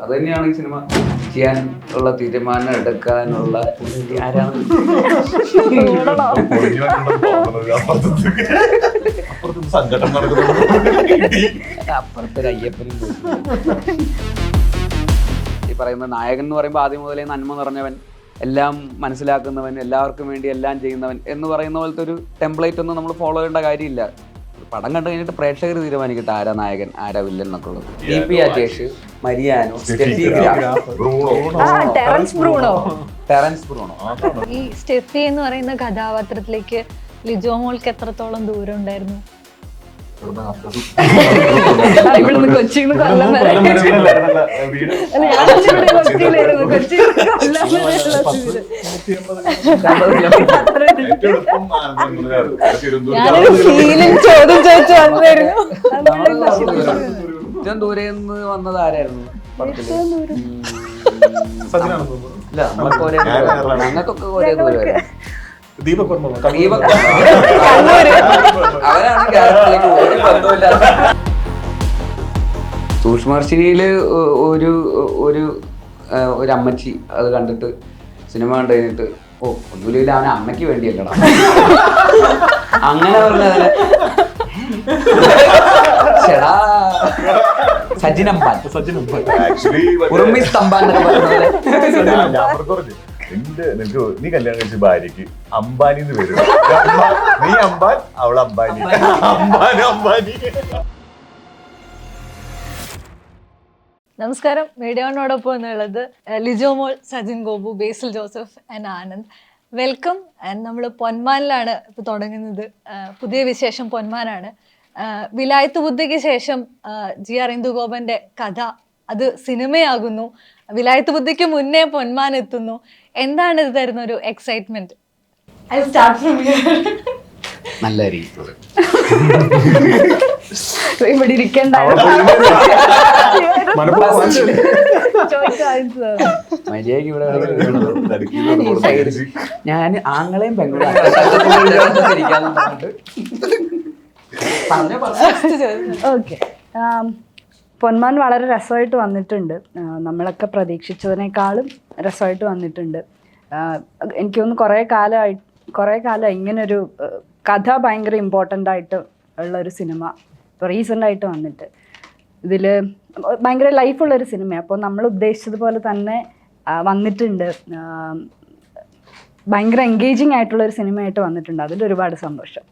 അത് തന്നെയാണ് ഈ സിനിമ ചെയ്യാൻ ഉള്ള തീരുമാനം എടുക്കാനുള്ള ആരാണ് അപ്പുറത്തൊരു അയ്യപ്പനും ഈ പറയുന്ന നായകൻ എന്ന് പറയുമ്പോൾ ആദ്യം മുതലേ നന്മ നിറഞ്ഞവൻ, എല്ലാം മനസ്സിലാക്കുന്നവൻ, എല്ലാവർക്കും വേണ്ടി എല്ലാം ചെയ്യുന്നവൻ എന്ന് പറയുന്ന പോലത്തെ ഒരു ടെംപ്ലേറ്റ് ഒന്നും നമ്മൾ ഫോളോ ചെയ്യേണ്ട കാര്യമില്ല. പടം കണ്ടു കഴിഞ്ഞിട്ട് പ്രേക്ഷകർ തീരുമാനിക്കട്ടെ ആരാ നായകൻ ആരാ വില്ലൻ എന്നൊക്കെ ഉള്ളത്. DP Ajesh, Mariano, Terrance Bruno. ഈ സ്റ്റെഫി എന്ന് പറയുന്ന കഥാപാത്രത്തിലേക്ക് ലിജോ മോൾക്ക് എത്രത്തോളം ദൂരം ഉണ്ടായിരുന്നു? ഇവിടുന്ന് കൊച്ചിന്ന് കൊല്ലം വരെ. കൊച്ചിയിലായിരുന്നു, കൊച്ചിയിൽ കൊല്ലം ഞാനൊരു ഫീലിംഗ് ചോദ്യം ചോദിച്ചു വന്നായിരുന്നു. ഏറ്റവും ദൂരെ നിന്ന് വന്നത് ആരായിരുന്നു? ഇല്ല, നമ്മളൊക്കെ ഒരേ ഞങ്ങൾക്കൊക്കെ ഒരേ ദൂരമായിരുന്നു. അവരാണ് ക്യാരക്ടറിലേക്ക് ഒരു ബന്ധമില്ലാത്ത. സൂക്ഷ്മദർശിനിയില് ഒരു ഒരു ഒരു അമ്മച്ചി അത് കണ്ടിട്ട് സിനിമ കണ്ടു കഴിഞ്ഞിട്ട് ഒന്നുമില്ല അവനെ അമ്മയ്ക്ക് വേണ്ടിയല്ലടാ അങ്ങനെ പറഞ്ഞതിന് ചേടാ സജിൻ അമ്പാൻ ഉറുമി സ്തംഭാൻ നിനക്ക് നീ കല്യാണം കഴിച്ച ഭാര്യക്ക് അംബാനി എന്ന് വരും. നീ അംബാൻ, അവൾ അംബാനി. അംബാനി. നമസ്കാരം. മീഡിയ വണ്ണോടൊപ്പം എന്നുള്ളത് Lijomol, Sajin Gopu, Basil Joseph and Anand. Welcome. And നമ്മൾ പൊന്മാനിലാണ് ഇപ്പോൾ തുടങ്ങുന്നത്. പുതിയ വിശേഷം പൊന്മാനാണ്. വിലായത്ത് ബുദ്ധിക്ക് ശേഷം GR ഇന്ദുഗോപന്റെ കഥ അത് സിനിമയാകുന്നു. വിലായത്ത് ബുദ്ധിക്ക് മുന്നേ പൊന്മാൻ എത്തുന്നു. എന്താണ് ഇത് തരുന്ന ഒരു excitement? I start from here. നല്ല രീതി ഇവിടെ ഇരിക്കണ്ട. ഞാൻ ആങ്ങളെയും പെങ്ങളും ഓക്കെ. പൊന്മാൻ വളരെ രസമായിട്ട് വന്നിട്ടുണ്ട്. നമ്മളൊക്കെ പ്രതീക്ഷിച്ചതിനേക്കാളും രസമായിട്ട് വന്നിട്ടുണ്ട്. എനിക്ക് തോന്നുന്നു കുറേ കാലമായി ഇങ്ങനൊരു കഥ ഭയങ്കര ഇമ്പോർട്ടൻ്റ് ആയിട്ട് ഉള്ളൊരു സിനിമ ഇപ്പോൾ റീസെൻ്റായിട്ട് വന്നിട്ട് ഇതിൽ ഭയങ്കര ലൈഫുള്ളൊരു സിനിമയാണ്. അപ്പോൾ നമ്മൾ ഉദ്ദേശിച്ചതുപോലെ തന്നെ വന്നിട്ടുണ്ട്. ഭയങ്കര എൻഗേജിങ് ആയിട്ടുള്ളൊരു സിനിമയായിട്ട് വന്നിട്ടുണ്ട്. അതിൽ ഒരുപാട് സന്തോഷം.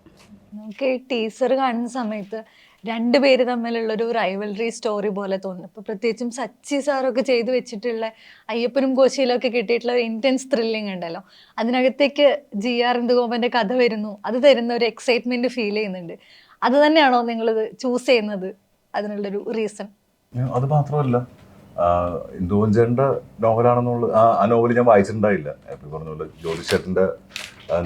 നമുക്ക് ടീസർ കാണുന്ന സമയത്ത് രണ്ടുപേര് തമ്മിലുള്ളൊരു റൈവൽറി സ്റ്റോറി പോലെ തോന്നുന്നു. ഇപ്പോൾ പ്രത്യേകിച്ചും സച്ചി സാറൊക്കെ ചെയ്തു വെച്ചിട്ടുള്ള അയ്യപ്പനും കോശിയിലൊക്കെ കിട്ടിയിട്ടുള്ള ഒരു ഇൻറ്റൻസ് ത്രില്ലിംഗ് ഉണ്ടല്ലോ, അതിനകത്തേക്ക് GR ഇന്ദുഗോപന്റെ കഥ വരുന്നു. അത് തരുന്ന ഒരു എക്സൈറ്റ്മെന്റ് ഫീൽ ചെയ്യുന്നുണ്ട്. അത് തന്നെയാണോ നിങ്ങളിത് ചൂസ് ചെയ്യുന്നത്? അതിനുള്ളൊരു റീസൺ? അത് മാത്രമല്ല, ഇന്ദുവഞ്ചേന്റെ നോവലാണെന്നുള്ള ആ നോവൽ ഞാൻ വായിച്ചിട്ടുണ്ടായില്ല. എപ്പോഴും പറഞ്ഞ പോലെ ജ്യോതിഷേട്ടന്റെ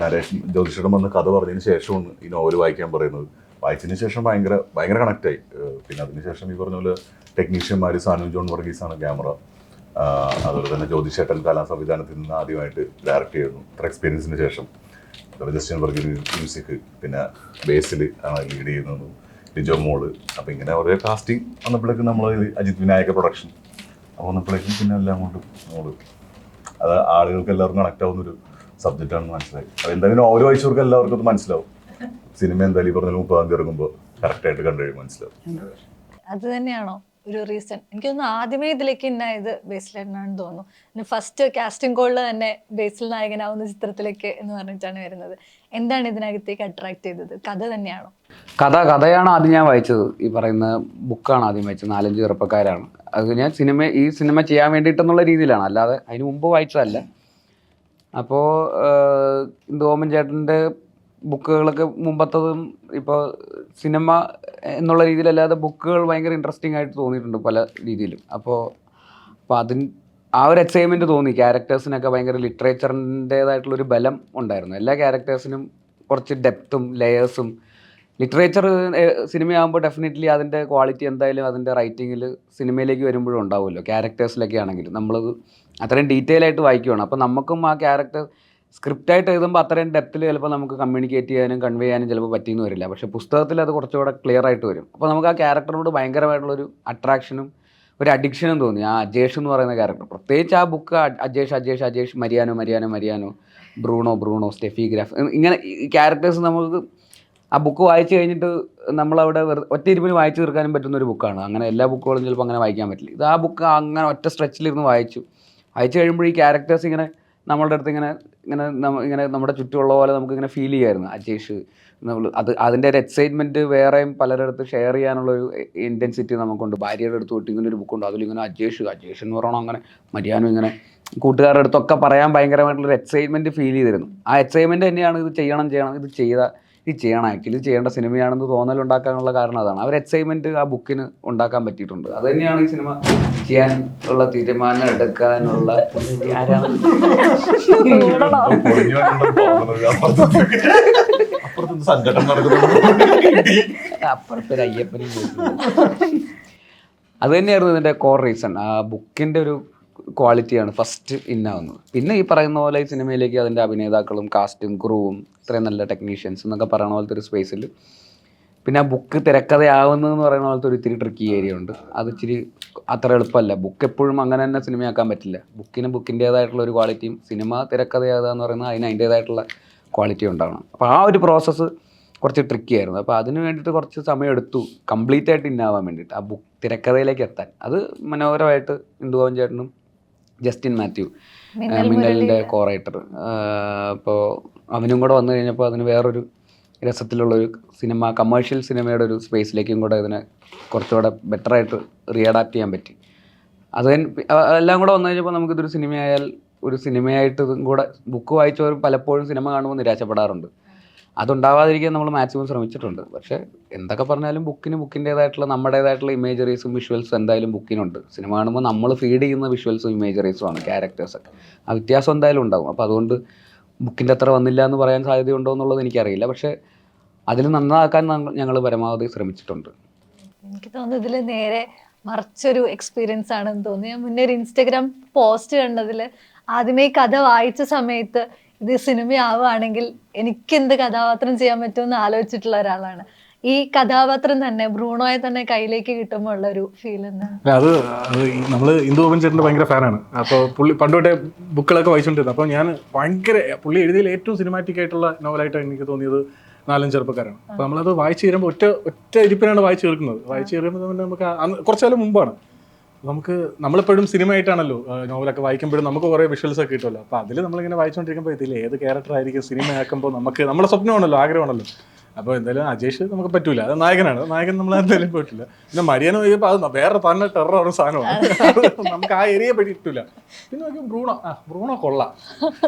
നരേഷൻ, ജ്യോതിഷേട്ടൻ വന്ന് കഥ പറഞ്ഞതിന് ശേഷമാണ് ഈ നോവൽ വായിക്കാൻ പറയുന്നത്. വായിച്ചതിന് ശേഷം ഭയങ്കര കണക്റ്റായി. പിന്നെ അതിനുശേഷം ഈ പറഞ്ഞ പോലെ ടെക്നീഷ്യന്മാർ സാനു ജോൺ വർഗീസാണ് ക്യാമറ. അതുപോലെ തന്നെ ജ്യോതിഷേട്ടൻ കലാ സംവിധാനത്തിൽ നിന്ന് ആദ്യമായിട്ട് ഡയറക്റ്റ് ചെയ്യുന്നു ഇത്ര എക്സ്പീരിയൻസിന് ശേഷം. അതുപോലെ ജസ്റ്റിൻ വർഗീസ് മ്യൂസിക്, പിന്നെ ബേസിൽ ആണ് ലീഡ് ചെയ്യുന്നത്, ലിജോ മോള്. അപ്പം ഇങ്ങനെ ഓരോ കാസ്റ്റിംഗ് വന്നപ്പോഴേക്കും നമ്മൾ അജിത് വിനായക പ്രൊഡക്ഷൻ വന്നപ്പോഴേക്കും പിന്നെ എല്ലാം കൊണ്ട് അത് ആളുകൾക്ക് എല്ലാവർക്കും കണക്ട് ആവുന്നൊരു സബ്ജക്റ്റാണെന്ന് മനസ്സിലായി. അത് എന്തായാലും നോവൽ വായിച്ചവർക്ക് എല്ലാവർക്കും അത് മനസ്സിലാവും. സിനിമ എന്തായാലും ഈ പറഞ്ഞ 30-ാം തീയതി ഇറങ്ങുമ്പോൾ കറക്റ്റായിട്ട് കണ്ടുകഴിയുമ്പോൾ മനസ്സിലാവും. അത് തന്നെയാണോ ഒരു റീസൺ? എനിക്കൊന്ന് ആദ്യമേ ഇതിലേക്ക് ഇന്നായത് ബേസിലാണെന്ന് തോന്നുന്നു. ഫസ്റ്റ് കാസ്റ്റിംഗ് കോളിൽ തന്നെ ബേസിൽ നായകനാവുന്ന ചിത്രത്തിലേക്ക് എന്ന് പറഞ്ഞിട്ടാണ് വരുന്നത്. എന്താണ് ഇതിനകത്തേക്ക് അട്രാക്ട് ചെയ്തത്? കഥ തന്നെയാണോ? കഥയാണ് ആദ്യം ഞാൻ വായിച്ചത്. ഈ പറയുന്ന ബുക്കാണ് ആദ്യം വായിച്ചത്. 4-5 ചെറുപ്പക്കാരാണ്. അത് ഞാൻ ഈ സിനിമ ചെയ്യാൻ വേണ്ടിയിട്ടെന്നുള്ള രീതിയിലാണ്, അല്ലാതെ അതിന് മുമ്പ് വായിച്ചതല്ല. അപ്പോൾ ഇന്ദുഗോപൻ ചേട്ടൻ്റെ ബുക്കുകളൊക്കെ മുമ്പത്തതും ഇപ്പോൾ സിനിമ എന്നുള്ള രീതിയിലല്ലാതെ ബുക്കുകൾ ഭയങ്കര ഇൻട്രസ്റ്റിംഗ് ആയിട്ട് തോന്നിയിട്ടുണ്ട് പല രീതിയിലും. അപ്പോൾ ആ ഒരു എക്സൈറ്റ്മെൻറ്റ് തോന്നി. ക്യാരക്ടേഴ്സിനൊക്കെ ഭയങ്കര ലിറ്ററേച്ചറിൻ്റേതായിട്ടുള്ളൊരു ബലം ഉണ്ടായിരുന്നു. എല്ലാ ക്യാരക്ടേഴ്സിനും കുറച്ച് ഡെപ്തും ലെയേഴ്സും. ലിറ്ററേച്ചർ സിനിമയാകുമ്പോൾ ഡെഫിനറ്റ്ലി അതിൻ്റെ ക്വാളിറ്റി എന്തായാലും അതിൻ്റെ റൈറ്റിങ്ങിൽ സിനിമയിലേക്ക് വരുമ്പോഴും ഉണ്ടാവുമല്ലോ. ക്യാരക്ടേഴ്സിലൊക്കെ ആണെങ്കിലും നമ്മളത് അത്രയും ഡീറ്റെയിൽ ആയിട്ട് വായിക്കുകയാണ്. അപ്പോൾ നമുക്കും ആ ക്യാരക്ടർ സ്ക്രിപ്റ്റായിട്ട് എഴുതുമ്പോൾ അത്രയും ഡെപ്തിൽ ചിലപ്പോൾ നമുക്ക് കമ്മ്യൂണിക്കേറ്റ് ചെയ്യാനും കൺവേ ചെയ്യാനും ചിലപ്പോൾ പറ്റിയെന്ന് വരില്ല. പക്ഷേ പുസ്തകത്തിൽ അത് കുറച്ചുകൂടെ ക്ലിയർ ആയിട്ട് വരും. അപ്പോൾ നമുക്ക് ആ ക്യാരക്ടറിനോട് ഭയങ്കരമായിട്ടുള്ളൊരു അട്രാക്ഷനും ഒരു അഡിക്ഷനും തോന്നി ആ അജേഷ് എന്ന് പറയുന്ന ക്യാരക്ടർ. പ്രത്യേകിച്ച് ആ book Ajesh Mariano Bruno Steffi Graf ഇങ്ങനെ ഈ ക്യാരക്ടേഴ്സ് നമുക്ക് ആ ബുക്ക് വായിച്ചു കഴിഞ്ഞിട്ട് നമ്മളവിടെ ഒറ്റ ഇരുപ്പിന് വായിച്ചു തീർക്കാനും പറ്റുന്ന ഒരു ബുക്കാണ്. അങ്ങനെ എല്ലാ ബുക്കുകളും ചിലപ്പോൾ അങ്ങനെ വായിക്കാൻ പറ്റില്ല. ഇത് ആ ബുക്ക് അങ്ങനെ ഒറ്റ സ്ട്രെച്ചിലിരുന്ന് വായിച്ചു കഴിയുമ്പോൾ ഈ ക്യാരക്ടേഴ്സ് ഇങ്ങനെ നമ്മളുടെ അടുത്ത് ഇങ്ങനെ നമ്മുടെ ചുറ്റുമുള്ള പോലെ നമുക്കിങ്ങനെ ഫീൽ ചെയ്യുമായിരുന്നു. അജേഷ് അതിൻ്റെ ഒരു എക്സൈറ്റ്മെൻറ്റ് വേറെയും പലരുടെ ഷെയർ ചെയ്യാനുള്ളൊരു ഇൻറ്റൻസിറ്റി നമുക്കുണ്ട്. ഭാര്യയുടെ അടുത്ത് തൊട്ട് ഇങ്ങനെ ഒരു ബുക്കുണ്ട്, അതിലിങ്ങനെ അജേഷ് എന്ന് പറയണം, അങ്ങനെ മരിയാനും ഇങ്ങനെ കൂട്ടുകാരുടെ അടുത്തൊക്കെ പറയാൻ ഭയങ്കരമായിട്ടുള്ളൊരു എക്സൈറ്റ്മെൻറ്റ് ഫീൽ ചെയ്തിരുന്നു. ആ എക്സൈറ്റ്മെൻറ്റ് തന്നെയാണ് ഇത് ചെയ്യണം ഇത് ചെയ്യണം ആക്ച്വലി ചെയ്യേണ്ട സിനിമയാണെന്ന് തോന്നലുണ്ടാക്കാനുള്ള കാരണം അതാണ്. ആ ഒരു എക്സൈറ്റ്മെൻറ്റ് ആ ബുക്കിന് ഉണ്ടാക്കാൻ പറ്റിയിട്ടുണ്ട്. അത് തന്നെയാണ് ഈ സിനിമ ചെയ്യാൻ ഉള്ള തീരുമാനം എടുക്കാനുള്ള അപ്പുറത്തൊരു അയ്യപ്പനും അത് തന്നെയായിരുന്നു ഇതിൻ്റെ കോർ റീസൺ. ആ ബുക്കിൻ്റെ ഒരു ക്വാളിറ്റിയാണ് ഫസ്റ്റ് ഇന്നാവുന്നത്. പിന്നെ ഈ പറയുന്ന പോലെ ഈ സിനിമയിലേക്ക് അതിൻ്റെ അഭിനേതാക്കളും കാസ്റ്റും ക്രൂവും ഇത്രയും നല്ല ടെക്നീഷ്യൻസ് എന്നൊക്കെ പറയുന്ന പോലത്തെ ഒരു സ്പേസിൽ പിന്നെ ആ ബുക്ക് തിരക്കഥയാവുന്നതെന്ന് പറയുന്ന പോലത്തെ ഒരു ഇത്തിരി ട്രിക്കി ഏരിയ ഉണ്ട്. അത് ഇച്ചിരി അത്ര എളുപ്പമല്ല. ബുക്ക് എപ്പോഴും അങ്ങനെ തന്നെ സിനിമയാക്കാൻ പറ്റില്ല. ബുക്കിൻ്റേതായിട്ടുള്ള ഒരു ക്വാളിറ്റിയും സിനിമ തിരക്കഥയാകുക എന്ന് പറയുന്നത് അതിൻ്റേതായിട്ടുള്ള ക്വാളിറ്റി ഉണ്ടാവണം. അപ്പോൾ ആ ഒരു പ്രോസസ്സ് കുറച്ച് ട്രിക്കി ആയിരുന്നു. അപ്പോൾ അതിന് വേണ്ടിയിട്ട് കുറച്ച് സമയം എടുത്തു കംപ്ലീറ്റ് ആയിട്ട് ഇന്നാവാൻ വേണ്ടിയിട്ട്, ആ ബുക്ക് തിരക്കഥയിലേക്ക് എത്താൻ. അത് മനോഹരമായിട്ട് ഇന്ദുഭവൻ ചേട്ടനും ജസ്റ്റിൻ മാത്യു മിന്നലിൻ്റെ കോറൈറ്റർ അപ്പോൾ അവനും കൂടെ വന്നു കഴിഞ്ഞപ്പോൾ അതിന് വേറൊരു രസത്തിലുള്ളൊരു സിനിമ, കമേഴ്ഷ്യൽ സിനിമയുടെ ഒരു സ്പേസിലേക്കും കൂടെ ഇതിനെ കുറച്ചുകൂടെ ബെറ്ററായിട്ട് റീഅഡാപ്റ്റ് ചെയ്യാൻ പറ്റി. അത് എല്ലാം കൂടെ വന്നു കഴിഞ്ഞപ്പോൾ നമുക്കിതൊരു ഒരു സിനിമയായിട്ട് ഇതും കൂടെ ബുക്ക് വായിച്ചവർ പലപ്പോഴും സിനിമ കാണുമ്പോൾ നിരാശപ്പെടാറുണ്ട്. അതുണ്ടാവാതിരിക്കാൻ നമ്മൾ മാക്സിമം ശ്രമിച്ചിട്ടുണ്ട്. പക്ഷേ എന്തൊക്കെ പറഞ്ഞാലും ബുക്കിൻ്റേതായിട്ടുള്ള നമ്മുടേതായിട്ടുള്ള ഇമേജറീസും വിഷ്വൽസും എന്തായാലും ബുക്കിനുണ്ട്. സിനിമ കാണുമ്പോൾ നമ്മൾ ഫീഡ് ചെയ്യുന്ന വിഷ്വൽസും ഇമേജറീസും ആണ് ക്യാരക്ടേഴ്സൊക്കെ. ആ വ്യത്യാസം എന്തായാലും ഉണ്ടാകും. അപ്പോൾ അതുകൊണ്ട് ബുക്കിൻ്റെ അത്ര വന്നില്ല എന്ന് പറയാൻ സാധ്യതയുണ്ടോ എന്നുള്ളത് എനിക്കറിയില്ല. പക്ഷേ അതിൽ നന്നാക്കാൻ ഞങ്ങൾ പരമാവധി ശ്രമിച്ചിട്ടുണ്ട്. എനിക്ക് തോന്നുന്നു ഇതിൽ നേരെ മറിച്ചൊരു എക്സ്പീരിയൻസ് ആണെന്ന് തോന്നി. ഞാൻ മുന്നേ ഒരു ഇൻസ്റ്റഗ്രാം പോസ്റ്റ് കണ്ടതിൽ ആദ്യമേ കഥ വായിച്ച സമയത്ത് ഇത് സിനിമയാവുകയാണെങ്കിൽ എനിക്ക് എന്ത് കഥാപാത്രം ചെയ്യാൻ പറ്റുമെന്ന് ആലോചിച്ചിട്ടുള്ള ഒരാളാണ്. ഈ കഥാപാത്രം തന്നെ ബ്രൂണോയെ തന്നെ കയ്യിലേക്ക് കിട്ടുമ്പോൾ ഉള്ള ഒരു ഫീൽ എന്താണ്? അത് നമ്മൾ ഇന്ദുഭവൻ ചേട്ടൻ്റെ ഭയങ്കര ഫാനാണ്. അപ്പോൾ പുള്ളി പണ്ടോട്ടെ ബുക്കുകളൊക്കെ വായിച്ചുകൊണ്ടിരുന്നത്. അപ്പോൾ ഞാൻ പുള്ളി എഴുതിയതിൽ ഏറ്റവും സിനിമാറ്റിക് ആയിട്ടുള്ള നോവലായിട്ട് എനിക്ക് തോന്നിയത് 4 ചെറുപ്പക്കാരാണ്. അപ്പോൾ നമ്മളത് വായിച്ചു തീരുമ്പോൾ ഒറ്റ ഇരിപ്പിനാണ് വായിച്ചു തീർക്കുന്നത്. വായിച്ചു തീരുമ്പോൾ തന്നെ നമുക്ക് കുറച്ചു കാലം മുമ്പാണ് നമ്മളെപ്പോഴും സിനിമയായിട്ടാണല്ലോ നോവലൊക്കെ വായിക്കുമ്പോഴും നമുക്ക് കുറേ വിഷ്വൽസ് ഒക്കെ കിട്ടുമല്ലോ. അപ്പോൾ അതിൽ നമ്മളിങ്ങനെ വായിച്ചുകൊണ്ടിരിക്കുമ്പോൾ ഇതിൽ ഏത് ക്യാരക്ടർ ആയിരിക്കും സിനിമയാക്കുമ്പോൾ നമ്മുടെ സ്വപ്നമാണല്ലോ, ആഗ്രഹമാണല്ലോ. അപ്പോൾ എന്തായാലും അജേഷ് നമുക്ക് പറ്റൂല, അത് നായകൻ നമ്മൾ എന്തായാലും പറ്റില്ല. പിന്നെ മരിയാനോ ചോദിയപ്പോൾ അത് വേറെ തന്നെ ടെറർ സാധനമാണ്, നമുക്ക് ആ ഏരിയ പറ്റിയിട്ടില്ല. പിന്നെ നോക്കി ബ്രൂണോ കൊള്ളാം,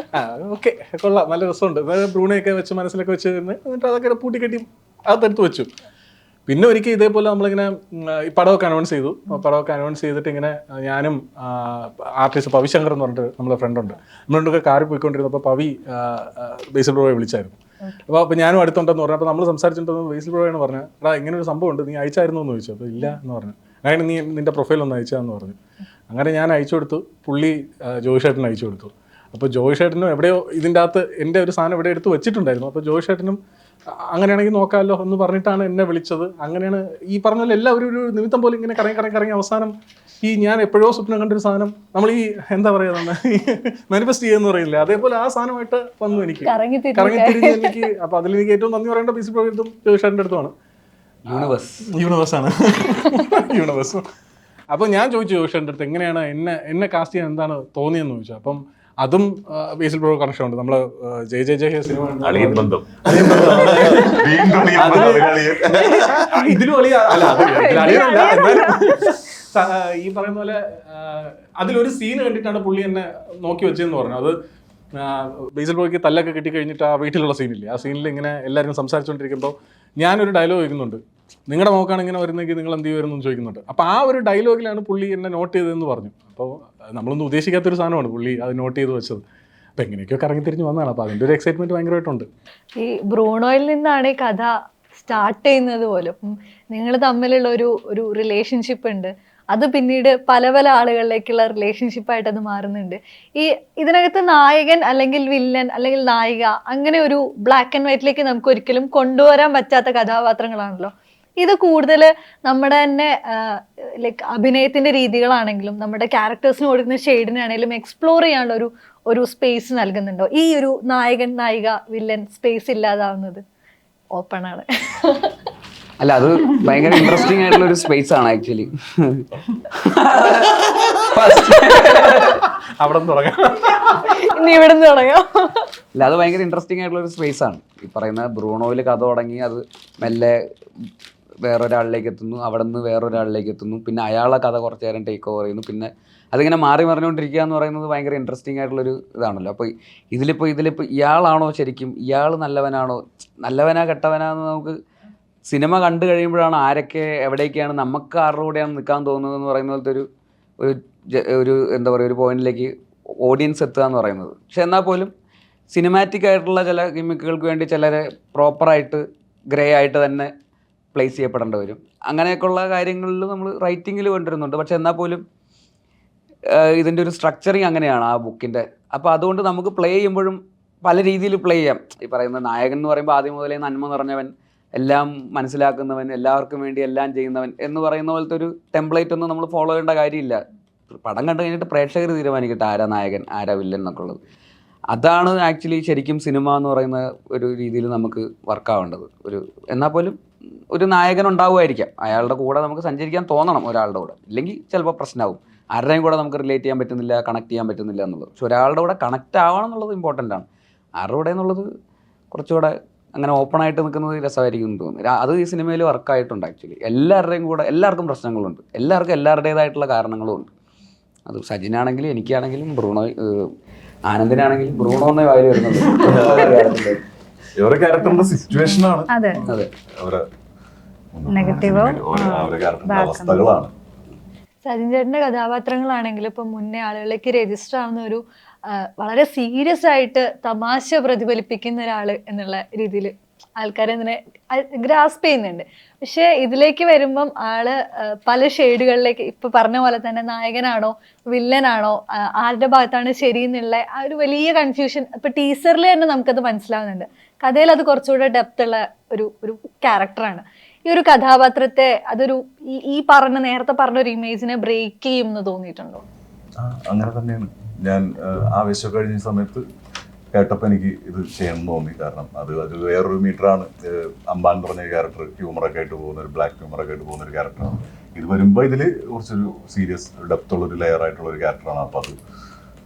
ഓക്കെ കൊള്ളാം, നല്ല രസമുണ്ട്. ബ്രൂണയൊക്കെ വെച്ച് മനസ്സിലൊക്കെ വെച്ച് എന്നിട്ട് അതൊക്കെ പൂട്ടിക്കെട്ടി അതെടുത്ത് വെച്ചു. പിന്നെ ഒരിക്കൽ ഇതേപോലെ നമ്മളിങ്ങനെ ഈ പടമൊക്കെ അനൗൺസ് ചെയ്തിട്ട് ഇങ്ങനെ ഞാനും ആർട്ടിസ്റ്റ് പവി ശങ്കർ എന്ന് പറഞ്ഞിട്ട് നമ്മളെ ഫ്രണ്ടുണ്ട്, നമ്മളൊക്കെ കാറിൽ പോയിക്കൊണ്ടിരുന്നപ്പോൾ പവി ബേസിൽ ബ്രോയെ വിളിച്ചായിരുന്നു. അപ്പോൾ ഞാനും അടുത്തുണ്ടെന്ന് പറഞ്ഞു. അപ്പോൾ നമ്മൾ സംസാരിച്ചിട്ടുണ്ടെന്ന് ബേസിൽ ബ്രോയാണ് പറഞ്ഞത്, എടാ ഇങ്ങനെ ഒരു സംഭവം ഉണ്ട്, നീ അയച്ചായിരുന്നു എന്ന് ചോദിച്ചു. അപ്പോൾ ഇല്ല എന്ന് പറഞ്ഞു. അങ്ങനെ നീ നിൻ്റെ പ്രൊഫൈലൊന്ന് അയച്ചാന്ന് പറഞ്ഞു. അങ്ങനെ ഞാൻ അയച്ചു കൊടുത്തു, പുള്ളി ജോയ് ഷേട്ടന് അയച്ചു കൊടുത്തു. അപ്പോൾ ജോയ് ഷേട്ടനും എവിടെയോ ഇതിൻ്റെ അകത്ത് എൻ്റെ ഒരു സാധനം എവിടെ എടുത്ത് വെച്ചിട്ടുണ്ടായിരുന്നു. അപ്പോൾ ജോയ് ഷേട്ടനും അങ്ങനെയാണെങ്കിൽ നോക്കാമല്ലോ എന്ന് പറഞ്ഞിട്ടാണ് എന്നെ വിളിച്ചത്. അങ്ങനെയാണ് ഈ പറഞ്ഞ പോലെ എല്ലാവരും ഒരു നിമിത്തം പോലെ ഇങ്ങനെ കറങ്ങി അവസാനം ഈ ഞാൻ എപ്പോഴോ സ്വപ്നം കണ്ടൊരു സാധനം നമ്മൾ ഈ എന്താ പറയുക മാനിഫെസ്റ്റ് ചെയ്യുമെന്ന് പറയില്ലേ, അതേപോലെ ആ സാധനമായിട്ട് വന്നു എനിക്ക് കറങ്ങിത്തിരിഞ്ഞ് എനിക്ക്. അപ്പോൾ അതിലെനിക്ക് ഏറ്റവും നന്ദി പറയേണ്ട ബേസിൽ ബ്രോയുടെ ജോയിഷേട്ടൻ്റെ അടുത്തുമാണ്. യൂണിവേഴ്സ്. അപ്പോൾ ഞാൻ ചോദിച്ചു ജോയിഷേട്ടൻ്റെ അടുത്ത് എങ്ങനെയാണ് എന്നെ കാസ്റ്റ് ചെയ്യാൻ എന്താണ് തോന്നിയെന്ന് ചോദിച്ചു. അപ്പം അതും ബേസിൽ ബ്രോ കണക്ഷൻ ഉണ്ട്. നമ്മള് ജയ സിനിമ ഇതിലും ഈ പറയുന്ന പോലെ അതിലൊരു സീൻ കണ്ടിട്ടാണ് പുള്ളി എന്നെ നോക്കി വെച്ചതെന്ന് പറഞ്ഞു. അത് ബേസിൽ ബ്രോയ്ക്ക് തല്ലൊക്കെ കിട്ടി കഴിഞ്ഞിട്ട് ആ വീട്ടിലുള്ള സീനില്ലേ, ആ സീനിൽ ഇങ്ങനെ എല്ലാവരും സംസാരിച്ചുകൊണ്ടിരിക്കുമ്പോൾ ഞാനൊരു ഡയലോഗ് ചോദിക്കുന്നുണ്ട്, നിങ്ങളുടെ നോക്കാണ് ഇങ്ങനെ വരുന്നെങ്കിൽ നിങ്ങൾ എന്ത് ചെയ്യുമെന്ന് ചോദിക്കുന്നുണ്ട്. അപ്പോൾ ആ ഒരു ഡയലോഗിലാണ് പുള്ളി എന്നെ നോട്ട് ചെയ്തതെന്ന് പറഞ്ഞു. അപ്പോൾ നമ്മളൊന്നും ഉദ്ദേശിക്കാത്തൊരു സാധനമാണ് പുള്ളി അത് നോട്ട് ചെയ്ത് വെച്ചത്. അപ്പോൾ എങ്ങനെയൊക്കെയോ കറങ്ങി തിരിഞ്ഞ് വന്നതാണ്. അപ്പോൾ അതിൻ്റെ ഒരു എക്സൈറ്റ്മെൻറ്റ് ഭയങ്കരമായിട്ടുണ്ട്. ഈ ബ്രൂണോയിൽ നിന്നാണ് ഈ കഥ സ്റ്റാർട്ട് ചെയ്യുന്നത് പോലും. നിങ്ങൾ തമ്മിലുള്ള ഒരു റിലേഷൻഷിപ്പ് ഉണ്ട്, അത് പിന്നീട് പല ആളുകളിലേക്കുള്ള റിലേഷൻഷിപ്പായിട്ട് അത് മാറുന്നുണ്ട്. ഇതിനകത്ത് നായകൻ അല്ലെങ്കിൽ വില്ലൻ അല്ലെങ്കിൽ നായിക അങ്ങനെ ഒരു ബ്ലാക്ക് ആൻഡ് വൈറ്റിലേക്ക് നമുക്ക് ഒരിക്കലും കൊണ്ടുവരാൻ പറ്റാത്ത കഥാപാത്രങ്ങളാണല്ലോ ഇത് കൂടുതൽ നമ്മുടെ തന്നെ ലൈക്ക് അഭിനയത്തിന്റെ രീതികളാണെങ്കിലും നമ്മുടെ ക്യാരക്ടേഴ്സിന് കൊടുക്കുന്ന ഷെയ്ഡിനാണെങ്കിലും എക്സ്പ്ലോർ ചെയ്യാനുള്ള ഒരു സ്പേസ് നൽകുന്നുണ്ടോ? ഈ ഒരു നായകൻ നായിക വില്ലൻ സ്പേസ് ഇല്ലാതാവുന്നത് ഓപ്പൺ ആണ്. അല്ല, അത് ഭയങ്കര ഇൻട്രസ്റ്റിംഗ് ആയിട്ടുള്ള ഒരു സ്പേസ് ആണ് ആക്ച്വലി. അവിടെ നിന്ന് തുടങ്ങാം. ഇനി ഇവിടെ നിന്ന് തുടങ്ങാം. അല്ല, അത് ഭയങ്കര ഇൻട്രസ്റ്റിംഗ് ആയിട്ടുള്ള ഒരു സ്പേസ് ആണ്. ഈ പറയുന്ന ബ്രൂണോയിൽ കഥ തുടങ്ങി അത് മെല്ലെ വേറൊരാളിലേക്ക് എത്തുന്നു, അവിടെ നിന്ന് വേറൊരാളിലേക്ക് എത്തുന്നു, പിന്നെ അയാളെ കഥ കുറച്ച് നേരം ടേക്ക് ഓവർ ചെയ്യുന്നു, പിന്നെ അതിങ്ങനെ മാറി മറിഞ്ഞുകൊണ്ടിരിക്കുക എന്ന് പറയുന്നത് ഭയങ്കര ഇൻട്രസ്റ്റിംഗ് ആയിട്ടുള്ളൊരു ഇതാണല്ലോ. അപ്പോൾ ഇതിലിപ്പോൾ ഇയാളാണോ ശരിക്കും, ഇയാൾ നല്ലവനാ കെട്ടവനാന്ന് നമുക്ക് സിനിമ കണ്ടു കഴിയുമ്പോഴാണ് ആരൊക്കെ എവിടേക്കാണ് നമുക്ക് ആരുടെ കൂടെയാണ് നിൽക്കാൻ തോന്നുന്നത് എന്ന് പറയുന്ന പോലത്തെ ഒരു എന്താ പറയുക, ഒരു പോയിന്റിലേക്ക് ഓഡിയൻസ് എത്തുക എന്ന് പറയുന്നത്. പക്ഷെ എന്നാൽ പോലും സിനിമാറ്റിക് ആയിട്ടുള്ള ചില ഗിമ്മിക്കുകൾക്ക് വേണ്ടി ചിലരെ പ്രോപ്പറായിട്ട് ഗ്രേ ആയിട്ട് തന്നെ പ്ലേസ് ചെയ്യപ്പെടേണ്ടി വരും. അങ്ങനെയൊക്കെയുള്ള കാര്യങ്ങളിൽ നമ്മൾ റൈറ്റിങ്ങിൽ കൊണ്ടുവരുന്നുണ്ട്. പക്ഷെ എന്നാൽ പോലും ഇതിൻ്റെ ഒരു സ്ട്രക്ചറിങ് അങ്ങനെയാണ് ആ ബുക്കിൻ്റെ. അപ്പോൾ അതുകൊണ്ട് നമുക്ക് പ്ലേ ചെയ്യുമ്പോഴും പല രീതിയിൽ പ്ലേ ചെയ്യാം. ഈ പറയുന്ന നായകൻ എന്ന് പറയുമ്പോൾ ആദ്യം മുതലേ നന്മ നിറഞ്ഞവൻ, എല്ലാം മനസ്സിലാക്കുന്നവൻ, എല്ലാവർക്കും വേണ്ടി എല്ലാം ചെയ്യുന്നവൻ എന്ന് പറയുന്ന പോലത്തെ ഒരു ടെംപ്ലേറ്റ് ഒന്നും നമ്മൾ ഫോളോ ചെയ്യേണ്ട കാര്യമില്ല. പടം കണ്ടു കഴിഞ്ഞിട്ട് പ്രേക്ഷകർ തീരുമാനിക്കട്ടെ ആരാ നായകൻ ആരാ വില്ലൻ എന്നൊക്കെ ഉള്ളത്. അതാണ് ആക്ച്വലി ശരിക്കും സിനിമ എന്ന് പറയുന്ന ഒരു രീതിയിൽ നമുക്ക് വർക്കാവേണ്ടത്. എന്നാൽ പോലും ഒരു നായകൻ ഉണ്ടാവുമായിരിക്കാം, അയാളുടെ കൂടെ നമുക്ക് സഞ്ചരിക്കാൻ തോന്നണം ഒരാളുടെ കൂടെ, ഇല്ലെങ്കിൽ ചിലപ്പോൾ പ്രശ്നമാവും. ആരുടെയും കൂടെ നമുക്ക് റിലേറ്റ് ചെയ്യാൻ പറ്റുന്നില്ല, കണക്ട് ചെയ്യാൻ പറ്റുന്നില്ല എന്നുള്ളത്. പക്ഷെ ഒരാളുടെ കൂടെ കണക്റ്റ് ആവണം എന്നുള്ളത് ഇമ്പോർട്ടൻ്റ് ആണ്. ആരുടെ കൂടെ എന്നുള്ളത് കുറച്ചുകൂടെ അങ്ങനെ ഓപ്പണായിട്ട് നിൽക്കുന്നത് രസമായിരിക്കും എന്ന് തോന്നുന്നു. അത് ഈ സിനിമയിൽ വർക്കായിട്ടുണ്ട് ആക്ച്വലി. എല്ലാവർക്കും പ്രശ്നങ്ങളുണ്ട്, എല്ലാവർക്കും എല്ലാവരുടേതായിട്ടുള്ള കാരണങ്ങളും ഉണ്ട്. അത് സജിനാണെങ്കിലും എനിക്കാണെങ്കിലും ആനന്ദിനാണെങ്കിലും ബ്രൂണോ എന്നേ വായിൽ വരുന്നുണ്ട്. ഓരോ ക്യാരക്ടറിന്റെ സിറ്റുവേഷൻ ആണ്, അതെ, നെഗറ്റീവോ അവസ്ഥകളാണ്. സജിൻ ചേട്ടൻ്റെ കഥാപാത്രങ്ങളാണെങ്കിലും ഇപ്പം മുന്നേ ആളുകളിലേക്ക് രജിസ്റ്റർ ആവുന്ന ഒരു വളരെ സീരിയസ് ആയിട്ട് തമാശ പ്രതിഫലിപ്പിക്കുന്ന ഒരാൾ എന്നുള്ള രീതിയിൽ ആൾക്കാരെ ഇതിനെ ഗ്രാസ്പ് ചെയ്യുന്നുണ്ട്. പക്ഷേ ഇതിലേക്ക് വരുമ്പം ആള് പല ഷെയ്ഡുകളിലേക്ക്, ഇപ്പൊ പറഞ്ഞ പോലെ തന്നെ നായകനാണോ വില്ലനാണോ, ആരുടെ ഭാഗത്താണ് ശരി എന്നുള്ള ആ ഒരു വലിയ കൺഫ്യൂഷൻ ഇപ്പൊ ടീസറിൽ തന്നെ നമുക്കത് മനസ്സിലാവുന്നുണ്ട്. കഥയിൽ അത് കുറച്ചുകൂടെ ഡെപ്ത് ഉള്ള ഒരു ക്യാരക്ടറാണ്. ഈ ഒരു കഥാപാത്രത്തെ അതൊരു ഈ നേരത്തെ പറഞ്ഞ ഒരു ഇമേജിനെ ബ്രേക്ക് ചെയ്യും എന്ന് തോന്നിയിട്ടുണ്ടോ? അങ്ങനെ തന്നെയാണ്. ഞാൻ ആവേശം കഴിഞ്ഞ സമയത്ത് കേട്ടപ്പോൾ എനിക്ക് ഇത് ചെയ്യണമെന്ന് തോന്നി. കാരണം അത് വേറൊരു മീറ്ററാണ്. അമ്പാൻ പറഞ്ഞ ക്യാരക്ടർ ഹ്യൂമറൊക്കെ ആയിട്ട് പോകുന്ന ഒരു ബ്ലാക്ക് ഹ്യൂമറൊക്കെ ആയിട്ട് പോകുന്ന ഒരു ക്യാരക്ടറാണ്. ഇത് വരുമ്പോൾ ഇതിൽ കുറച്ചൊരു സീരിയസ് ഡെപ്ത് ഉള്ളൊരു ലെയർ ആയിട്ടുള്ള ഒരു ക്യാരക്ടറാണ്. അപ്പോൾ അത്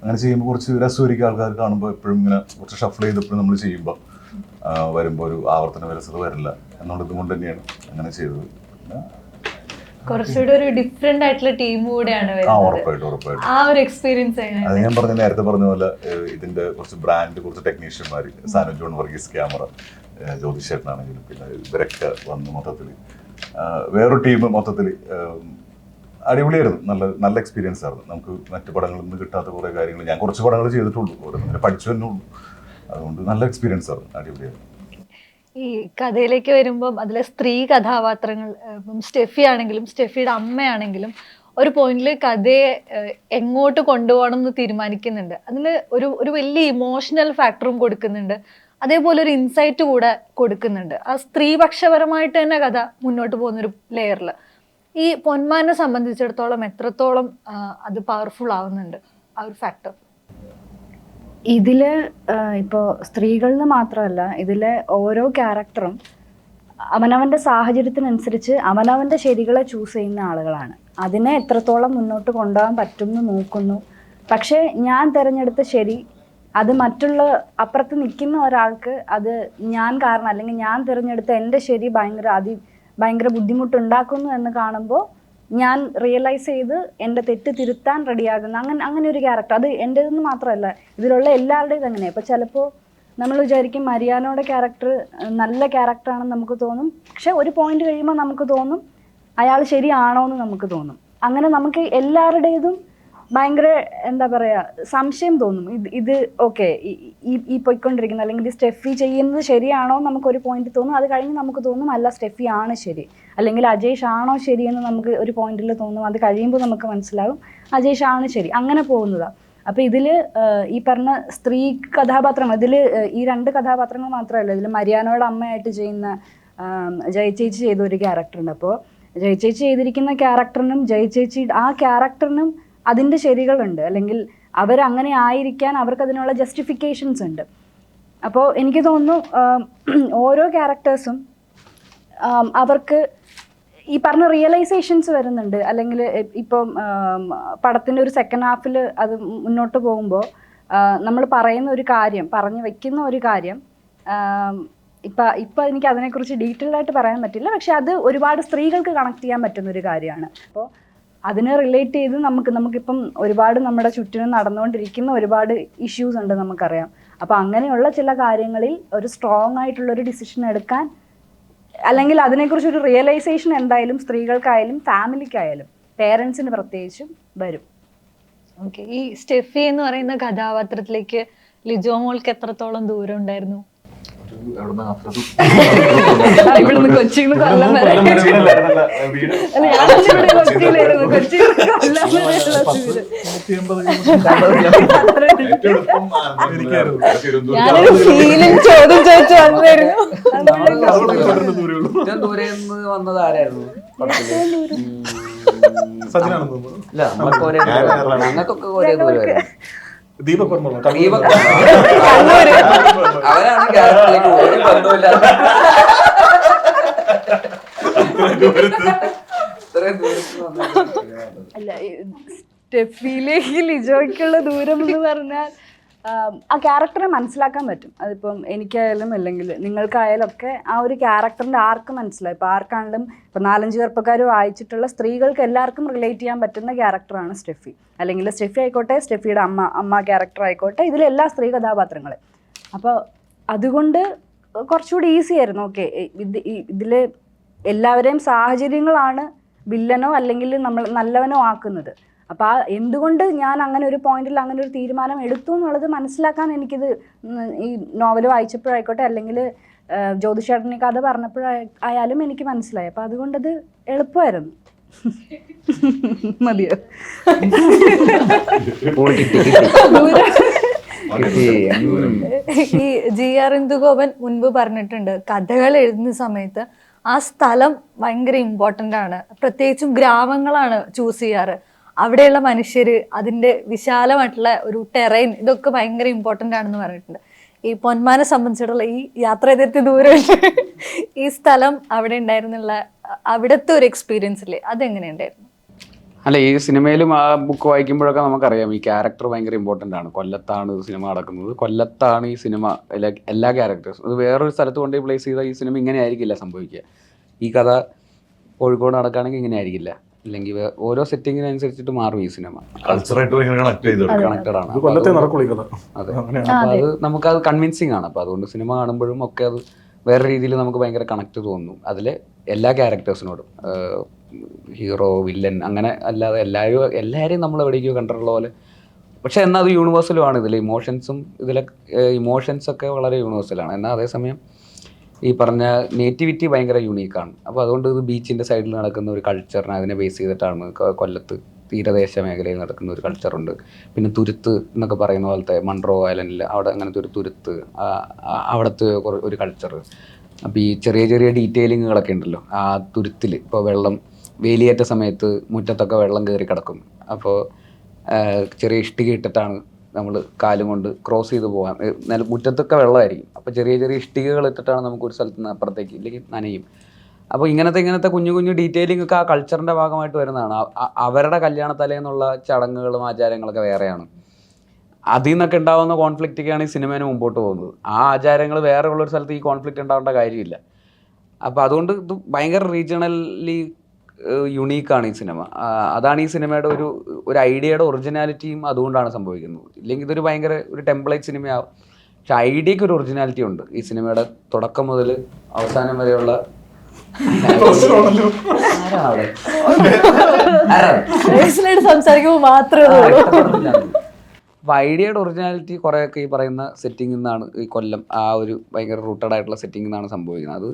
അങ്ങനെ ചെയ്യുമ്പോൾ കുറച്ച് രസമായിരിക്കും. ആൾക്കാർ കാണുമ്പോൾ എപ്പോഴും ഇങ്ങനെ കുറച്ച് ഷഫിൾ ചെയ്തപ്പോഴും നമ്മൾ ചെയ്യുമ്പോൾ വരുമ്പോൾ ഒരു ആവർത്തന വിരസത വരില്ല എന്നുള്ളത് കൊണ്ട് തന്നെയാണ് അങ്ങനെ ചെയ്തത്. കുറച്ചുകൂടി ഒരു ഡിഫറെന്റ് ആയിട്ടുള്ള ടീം കൂടെയാണ് ഉറപ്പായിട്ടും ആ ഒരു എക്സ്പീരിയൻസ്. അത് ഞാൻ നേരത്തെ പറഞ്ഞ പോലെ ഇതിന്റെ കുറച്ച് ബ്രാൻഡ്, കുറച്ച് ടെക്നീഷ്യന്മാർ, സാനു ജോൺ വർഗീസ് ക്യാമറ, ജ്യോതിഷ് ചേട്ടനാണെങ്കിലും പിന്നെ ഇവരൊക്കെ വന്ന് മൊത്തത്തിൽ വേറൊരു ടീം മൊത്തത്തിൽ അടിപൊളിയായിരുന്നു. നല്ല എക്സ്പീരിയൻസ് ആയിരുന്നു. നമുക്ക് മറ്റു പടങ്ങളിൽ നിന്ന് കിട്ടാത്ത കുറേ കാര്യങ്ങൾ ഞാൻ കുറച്ച് പടങ്ങൾ ചെയ്തിട്ടുള്ളൂ, ഓരോന്നിങ്ങനെ പഠിച്ചു തന്നെ ഉള്ളൂ. അതുകൊണ്ട് നല്ല എക്സ്പീരിയൻസ് ആയിരുന്നു, അടിപൊളിയായിരുന്നു. ഈ കഥയിലേക്ക് വരുമ്പം അതിലെ സ്ത്രീ കഥാപാത്രങ്ങൾ, ഇപ്പം സ്റ്റെഫി ആണെങ്കിലും സ്റ്റെഫിയുടെ അമ്മയാണെങ്കിലും ഒരു പോയിന്റിൽ കഥയെ എങ്ങോട്ട് കൊണ്ടുപോകണം എന്ന് തീരുമാനിക്കുന്നുണ്ട്. അതിന് ഒരു വലിയ ഇമോഷണൽ ഫാക്ടറും കൊടുക്കുന്നുണ്ട്, അതേപോലെ ഒരു ഇൻസൈറ്റ് കൂടെ കൊടുക്കുന്നുണ്ട്. ആ സ്ത്രീപക്ഷപരമായിട്ട് തന്നെ കഥ മുന്നോട്ട് പോകുന്നൊരു ലെയറിൽ ഈ പൊന്മാനെ സംബന്ധിച്ചിടത്തോളം എത്രത്തോളം അത് പവർഫുൾ ആവുന്നുണ്ട് ആ ഒരു ഫാക്ടർ? ഇതില് ഇപ്പോൾ സ്ത്രീകളിൽ മാത്രമല്ല, ഇതിലെ ഓരോ ക്യാരക്ടറും അവനവൻ്റെ സാഹചര്യത്തിനനുസരിച്ച് അവനവൻ്റെ ശരികളെ ചൂസ് ചെയ്യുന്ന ആളുകളാണ്. അതിനെ എത്രത്തോളം മുന്നോട്ട് കൊണ്ടുപോകാൻ പറ്റുമെന്ന് നോക്കുന്നു. പക്ഷേ ഞാൻ തിരഞ്ഞെടുത്ത ശരി അത് മറ്റുള്ള അപ്പുറത്ത് നിൽക്കുന്ന ഒരാൾക്ക് അത് ഞാൻ കാരണം, അല്ലെങ്കിൽ ഞാൻ തിരഞ്ഞെടുത്ത എൻ്റെ ശരി ഭയങ്കര ബുദ്ധിമുട്ടുണ്ടാക്കുന്നു എന്ന് കാണുമ്പോൾ ഞാൻ റിയലൈസ് ചെയ്ത് എൻ്റെ തെറ്റ് തിരുത്താൻ റെഡിയാകുന്ന അങ്ങനെ ഒരു ക്യാരക്ടർ. അത് എൻ്റേതെന്ന് മാത്രമല്ല, ഇതിലുള്ള എല്ലാവരുടെയും അങ്ങനെ. ഇപ്പോൾ ചിലപ്പോൾ നമ്മൾ വിചാരിക്കും മരിയാനോയുടെ ക്യാരക്ടർ നല്ല ക്യാരക്ടറാണെന്ന് നമുക്ക് തോന്നും, പക്ഷെ ഒരു പോയിന്റ് കഴിയുമ്പോൾ നമുക്ക് തോന്നും അയാൾ ശരിയാണോ എന്ന് നമുക്ക് തോന്നും. അങ്ങനെ നമുക്ക് എല്ലാവരുടേതും ഭയങ്കര എന്താ പറയുക സംശയം തോന്നും. ഇത് ഓക്കെ ഈ പോയിക്കൊണ്ടിരിക്കുന്നത് അല്ലെങ്കിൽ സ്റ്റെഫി ചെയ്യുന്നത് ശരിയാണോ എന്ന് നമുക്കൊരു പോയിന്റ് തോന്നും. അത് കഴിഞ്ഞ് നമുക്ക് തോന്നും അല്ല സ്റ്റെഫി ആണ് ശരി, അല്ലെങ്കിൽ അജേഷ് ആണോ ശരിയെന്ന് നമുക്ക് ഒരു പോയിന്റിൽ തോന്നും. അത് കഴിയുമ്പോൾ നമുക്ക് മനസ്സിലാവും അജേഷ് ആണ് ശരി. അങ്ങനെ പോകുന്നതാണ്. അപ്പോൾ ഇതിൽ ഈ പറഞ്ഞ സ്ത്രീ കഥാപാത്രങ്ങൾ, ഇതിൽ ഈ രണ്ട് കഥാപാത്രങ്ങൾ മാത്രമല്ല, ഇതിൽ മരിയാനോയുടെ അമ്മയായിട്ട് ചെയ്യുന്ന ജയ ചേച്ചി ചെയ്ത ഒരു ക്യാരക്ടറുണ്ട്. അപ്പോൾ ജയ ചേച്ചി ചെയ്തിരിക്കുന്ന ക്യാരക്ടറിനും ആ ക്യാരക്ടറിനും അതിൻ്റെ ശരികളുണ്ട്, അല്ലെങ്കിൽ അവരങ്ങനെ ആയിരിക്കാൻ അവർക്കതിനുള്ള ജസ്റ്റിഫിക്കേഷൻസ് ഉണ്ട്. അപ്പോൾ എനിക്ക് തോന്നുന്നു ഓരോ ക്യാരക്ടേഴ്സും അവർക്ക് ഈ പറഞ്ഞ റിയലൈസേഷൻസ് വരുന്നുണ്ട്. അല്ലെങ്കിൽ ഇപ്പം പടത്തിൻ്റെ ഒരു സെക്കൻഡ് ഹാഫിൽ അത് മുന്നോട്ട് പോകുമ്പോൾ നമ്മൾ പറയുന്ന ഒരു കാര്യം, പറഞ്ഞു വെക്കുന്ന ഒരു കാര്യം, ഇപ്പം എനിക്ക് അതിനെക്കുറിച്ച് ഡീറ്റെയിൽ ആയിട്ട് പറയാൻ പറ്റില്ല, പക്ഷെ അത് ഒരുപാട് സ്ത്രീകൾക്ക് കണക്ട് ചെയ്യാൻ പറ്റുന്ന ഒരു കാര്യമാണ്. അപ്പോൾ അതിനെ റിലേറ്റ് ചെയ്ത് നമുക്കിപ്പം ഒരുപാട് നമ്മുടെ ചുറ്റിനും നടന്നുകൊണ്ടിരിക്കുന്ന ഒരുപാട് ഇഷ്യൂസ് ഉണ്ട്, നമുക്കറിയാം. അപ്പോൾ അങ്ങനെയുള്ള ചില കാര്യങ്ങളിൽ ഒരു സ്ട്രോങ് ആയിട്ടുള്ളൊരു ഡിസിഷൻ എടുക്കാൻ, അല്ലെങ്കിൽ അതിനെക്കുറിച്ചൊരു റിയലൈസേഷൻ എന്തായാലും സ്ത്രീകൾക്കായാലും ഫാമിലിക്കായാലും പേരൻസിന് പ്രത്യേകിച്ചും വരും. ഓക്കെ, ഈ സ്റ്റെഫി എന്ന് പറയുന്ന കഥാപാത്രത്തിലേക്ക് ലിജോ മോൾക്ക് എത്രത്തോളം ദൂരം ഉണ്ടായിരുന്നു? ഇവിടുന്ന് കൊച്ചിയിൽ നിന്ന് കൊല്ലം വരെ. അല്ല, ഞാനിവിടെ കൊച്ചിയിലായിരുന്നു. കൊച്ചിയിൽ നിന്ന് കൊല്ലം വരെയുള്ള ഞാനൊരു ഫീലിംഗ് ചോദ്യം ചോദിച്ചു വന്നായിരുന്നു. ഏറ്റവും ദൂരെ നിന്ന് വന്നത് ആരായിരുന്നു? ഇല്ല, നമ്മളൊക്കെ ഒരേ ദൂരം. ഞങ്ങൾക്കൊക്കെ ഒരേ ദൂരമായിരുന്നു. ദീപക് വർമ്മ അവരാണ് ക്യാരക്ടറിലേക്ക് ഒരു ബന്ധമില്ല. അല്ല, സ്റ്റെഫിയിലേക്ക് ലിജോയ്ക്കുള്ള ദൂരം എന്ന് പറഞ്ഞാൽ ആ ക്യാരക്ടറെ മനസ്സിലാക്കാൻ പറ്റും. അതിപ്പം എനിക്കായാലും അല്ലെങ്കിൽ നിങ്ങൾക്കായാലും ഒക്കെ ആ ഒരു ക്യാരക്ടറിൻ്റെ ആർക്ക് മനസ്സിലായി. ഇപ്പോൾ ആർക്കാണെങ്കിലും ഇപ്പോൾ 4-5 ചെറുപ്പക്കാർ വായിച്ചിട്ടുള്ള സ്ത്രീകൾക്ക് എല്ലാവർക്കും റിലേറ്റ് ചെയ്യാൻ പറ്റുന്ന ക്യാരക്ടറാണ് സ്റ്റെഫി. അല്ലെങ്കിൽ സ്റ്റെഫി ആയിക്കോട്ടെ, സ്റ്റെഫിയുടെ അമ്മ ക്യാരക്ടർ ആയിക്കോട്ടെ, ഇതിലെല്ലാ സ്ത്രീ കഥാപാത്രങ്ങളെ. അപ്പോൾ അതുകൊണ്ട് കുറച്ചുകൂടി ഈസി ആയിരുന്നു. ഓക്കെ, ഇതിൽ എല്ലാവരെയും സാഹചര്യങ്ങളാണ് വില്ലനോ അല്ലെങ്കിൽ നമ്മൾ നല്ലവനോ ആക്കുന്നത്. അപ്പോൾ എന്തുകൊണ്ട് ഞാൻ അങ്ങനെ ഒരു പോയിന്റിൽ അങ്ങനെ ഒരു തീരുമാനം എടുത്തു എന്നുള്ളത് മനസ്സിലാക്കാൻ എനിക്കിത് ഈ നോവൽ വായിച്ചപ്പോഴായിക്കോട്ടെ, അല്ലെങ്കിൽ ജ്യോതിഷേട്ടനെ കഥ പറഞ്ഞപ്പോഴായാലും എനിക്ക് മനസ്സിലായി. അപ്പോൾ അതുകൊണ്ടത് എളുപ്പമായിരുന്നു. മതിയോ? ഈ GR ഇന്ദുഗോപൻ മുൻപ് പറഞ്ഞിട്ടുണ്ട്, കഥകൾ എഴുതുന്ന സമയത്ത് ആ സ്ഥലം ഭയങ്കര ഇമ്പോർട്ടൻ്റ് ആണ്. പ്രത്യേകിച്ചും ഗ്രാമങ്ങളാണ് ചൂസ് ചെയ്യാറ്. അവിടെയുള്ള മനുഷ്യർ, അതിൻ്റെ വിശാലമായിട്ടുള്ള ഒരു ടെറൈൻ, ഇതൊക്കെ ഭയങ്കര ഇമ്പോർട്ടൻ്റ് ആണെന്ന് പറഞ്ഞിട്ടുണ്ട്. ഈ പൊന്മാനെ സംബന്ധിച്ചിടത്തോളം ഈ യാത്ര ചെയ്തെത്തിയ ദൂരം, ഈ സ്ഥലം അവിടെ ഉണ്ടായിരുന്നുള്ള അവിടുത്തെ ഒരു എക്സ്പീരിയൻസ് ഇല്ലേ, അതെങ്ങനെയുണ്ടായിരുന്നു? അല്ല, ഈ സിനിമയിലും ആ ബുക്ക് വായിക്കുമ്പോഴൊക്കെ നമുക്കറിയാം ഈ ക്യാരക്ടർ ഭയങ്കര ഇമ്പോർട്ടൻ്റ് ആണ്. കൊല്ലത്താണ് സിനിമ നടക്കുന്നത്, കൊല്ലത്താണ് ഈ സിനിമ എല്ലാ ക്യാരക്ടേഴ്സും. അത് വേറൊരു സ്ഥലത്ത് കൊണ്ടുപോയി പ്ലേസ് ചെയ്താൽ ഈ സിനിമ ഇങ്ങനെ ആയിരിക്കില്ല സംഭവിക്കുക. ഈ കഥ കോഴിക്കോട് നടക്കുകയാണെങ്കിൽ ഇങ്ങനെ ആയിരിക്കില്ല, അല്ലെങ്കിൽ ഓരോ സെറ്റിങ്ങിനനുസരിച്ചിട്ട് മാറും ഈ സിനിമ. കണക്റ്റഡ് ആണ്. അതെ, അപ്പോൾ അത് നമുക്കത് കൺവിൻസിങ് ആണ്. അപ്പോൾ അതുകൊണ്ട് സിനിമ കാണുമ്പോഴും ഒക്കെ അത് വേറെ രീതിയിൽ നമുക്ക് ഭയങ്കര കണക്ട് തോന്നും. അതിലെ എല്ലാ ക്യാരക്ടേഴ്സിനോടും, ഹീറോ, വില്ലൻ, അങ്ങനെ അല്ലാതെ എല്ലാവരെയും നമ്മൾ എവിടേക്കോ കണ്ടിട്ടുള്ള പോലെ. പക്ഷെ എന്നാൽ അത് യൂണിവേഴ്സലുമാണ്. ഇതിൽ ഇമോഷൻസൊക്കെ വളരെ യൂണിവേഴ്സലാണ്. എന്നാൽ അതേസമയം ഈ പറഞ്ഞ നേറ്റിവിറ്റി ഭയങ്കര യൂണീക്കാണ്. അപ്പോൾ അതുകൊണ്ട് ഇത് ബീച്ചിൻ്റെ സൈഡിൽ നടക്കുന്ന ഒരു കൾച്ചറിനെ അതിനെ ബേസ് ചെയ്തിട്ടാണ്. കൊല്ലത്ത് തീരദേശ മേഖലയിൽ നടക്കുന്ന ഒരു കൾച്ചറുണ്ട്. പിന്നെ തുരുത്ത് എന്നൊക്കെ പറയുന്ന പോലത്തെ മൺട്രോ ഐലൻഡിൽ അവിടെ അങ്ങനത്തെ ഒരു തുരുത്ത്, അവിടുത്തെ ഒരു കൾച്ചർ. അപ്പോൾ ഈ ചെറിയ ചെറിയ ഡീറ്റെയിലിങ്ങുകളൊക്കെ ഉണ്ടല്ലോ ആ തുരുത്തിൽ. ഇപ്പോൾ വേലിയേറ്റ സമയത്ത് മുറ്റത്തൊക്കെ വെള്ളം കയറി കിടക്കും. അപ്പോൾ ചെറിയ ഇഷ്ടിക ഇട്ടിട്ടാണ് നമ്മൾ കാലും കൊണ്ട് ക്രോസ് ചെയ്ത് പോകാൻ. മുറ്റത്തൊക്കെ വെള്ളമായിരിക്കും. അപ്പോൾ ചെറിയ ചെറിയ ഇഷ്ടികകൾ ഇട്ടിട്ടാണ് നമുക്ക് ഒരു സ്ഥലത്ത് നിന്ന് അപ്പുറത്തേക്ക്, ഇല്ലെങ്കിൽ നനയും. അപ്പോൾ ഇങ്ങനത്തെ കുഞ്ഞു കുഞ്ഞു ഡീറ്റെയിലിംഗ് ഒക്കെ ആ കൾച്ചറിൻ്റെ ഭാഗമായിട്ട് വരുന്നതാണ്. അവരുടെ കല്യാണത്തലേന്നുള്ള ചടങ്ങുകളും ആചാരങ്ങളൊക്കെ വേറെയാണ്. അതിൽ നിന്നൊക്കെ ഉണ്ടാകുന്ന കോൺഫ്ലിക്റ്റൊക്കെയാണ് ഈ സിനിമേനെ മുമ്പോട്ട് പോകുന്നത്. ആ ആചാരങ്ങൾ വേറെ ഉള്ളൊരു സ്ഥലത്ത് ഈ കോൺഫ്ലിക്റ്റ് ഉണ്ടാവേണ്ട കാര്യമില്ല. അപ്പോൾ അതുകൊണ്ട് ഇത് ഭയങ്കര റീജിയണലി യുണീക്കാണ് ഈ സിനിമ. അതാണ് ഈ സിനിമയുടെ ഒരു ഐഡിയയുടെ ഒറിജിനാലിറ്റിയും അതുകൊണ്ടാണ് സംഭവിക്കുന്നത്. ഇല്ലെങ്കിൽ ഇതൊരു ഭയങ്കര ഒരു ടെംപ്ലേറ്റ് സിനിമയാവും. പക്ഷെ ഐഡിയക്ക് ഒരു ഒറിജിനാലിറ്റി ഉണ്ട് ഈ സിനിമയുടെ. തുടക്കം മുതൽ അവസാനം വരെയുള്ള സംസാരിക്കുമ്പോൾ മാത്രമേ അപ്പോൾ ഐഡിയയുടെ ഒറിജിനാലിറ്റി കുറേയൊക്കെ ഈ പറയുന്ന സെറ്റിങ്ങിൽ നിന്നാണ്, ഈ കൊല്ലം ആ ഒരു ഭയങ്കര റൂട്ടഡ് ആയിട്ടുള്ള സെറ്റിങ്ങിൽ നിന്നാണ് സംഭവിക്കുന്നത്. അത്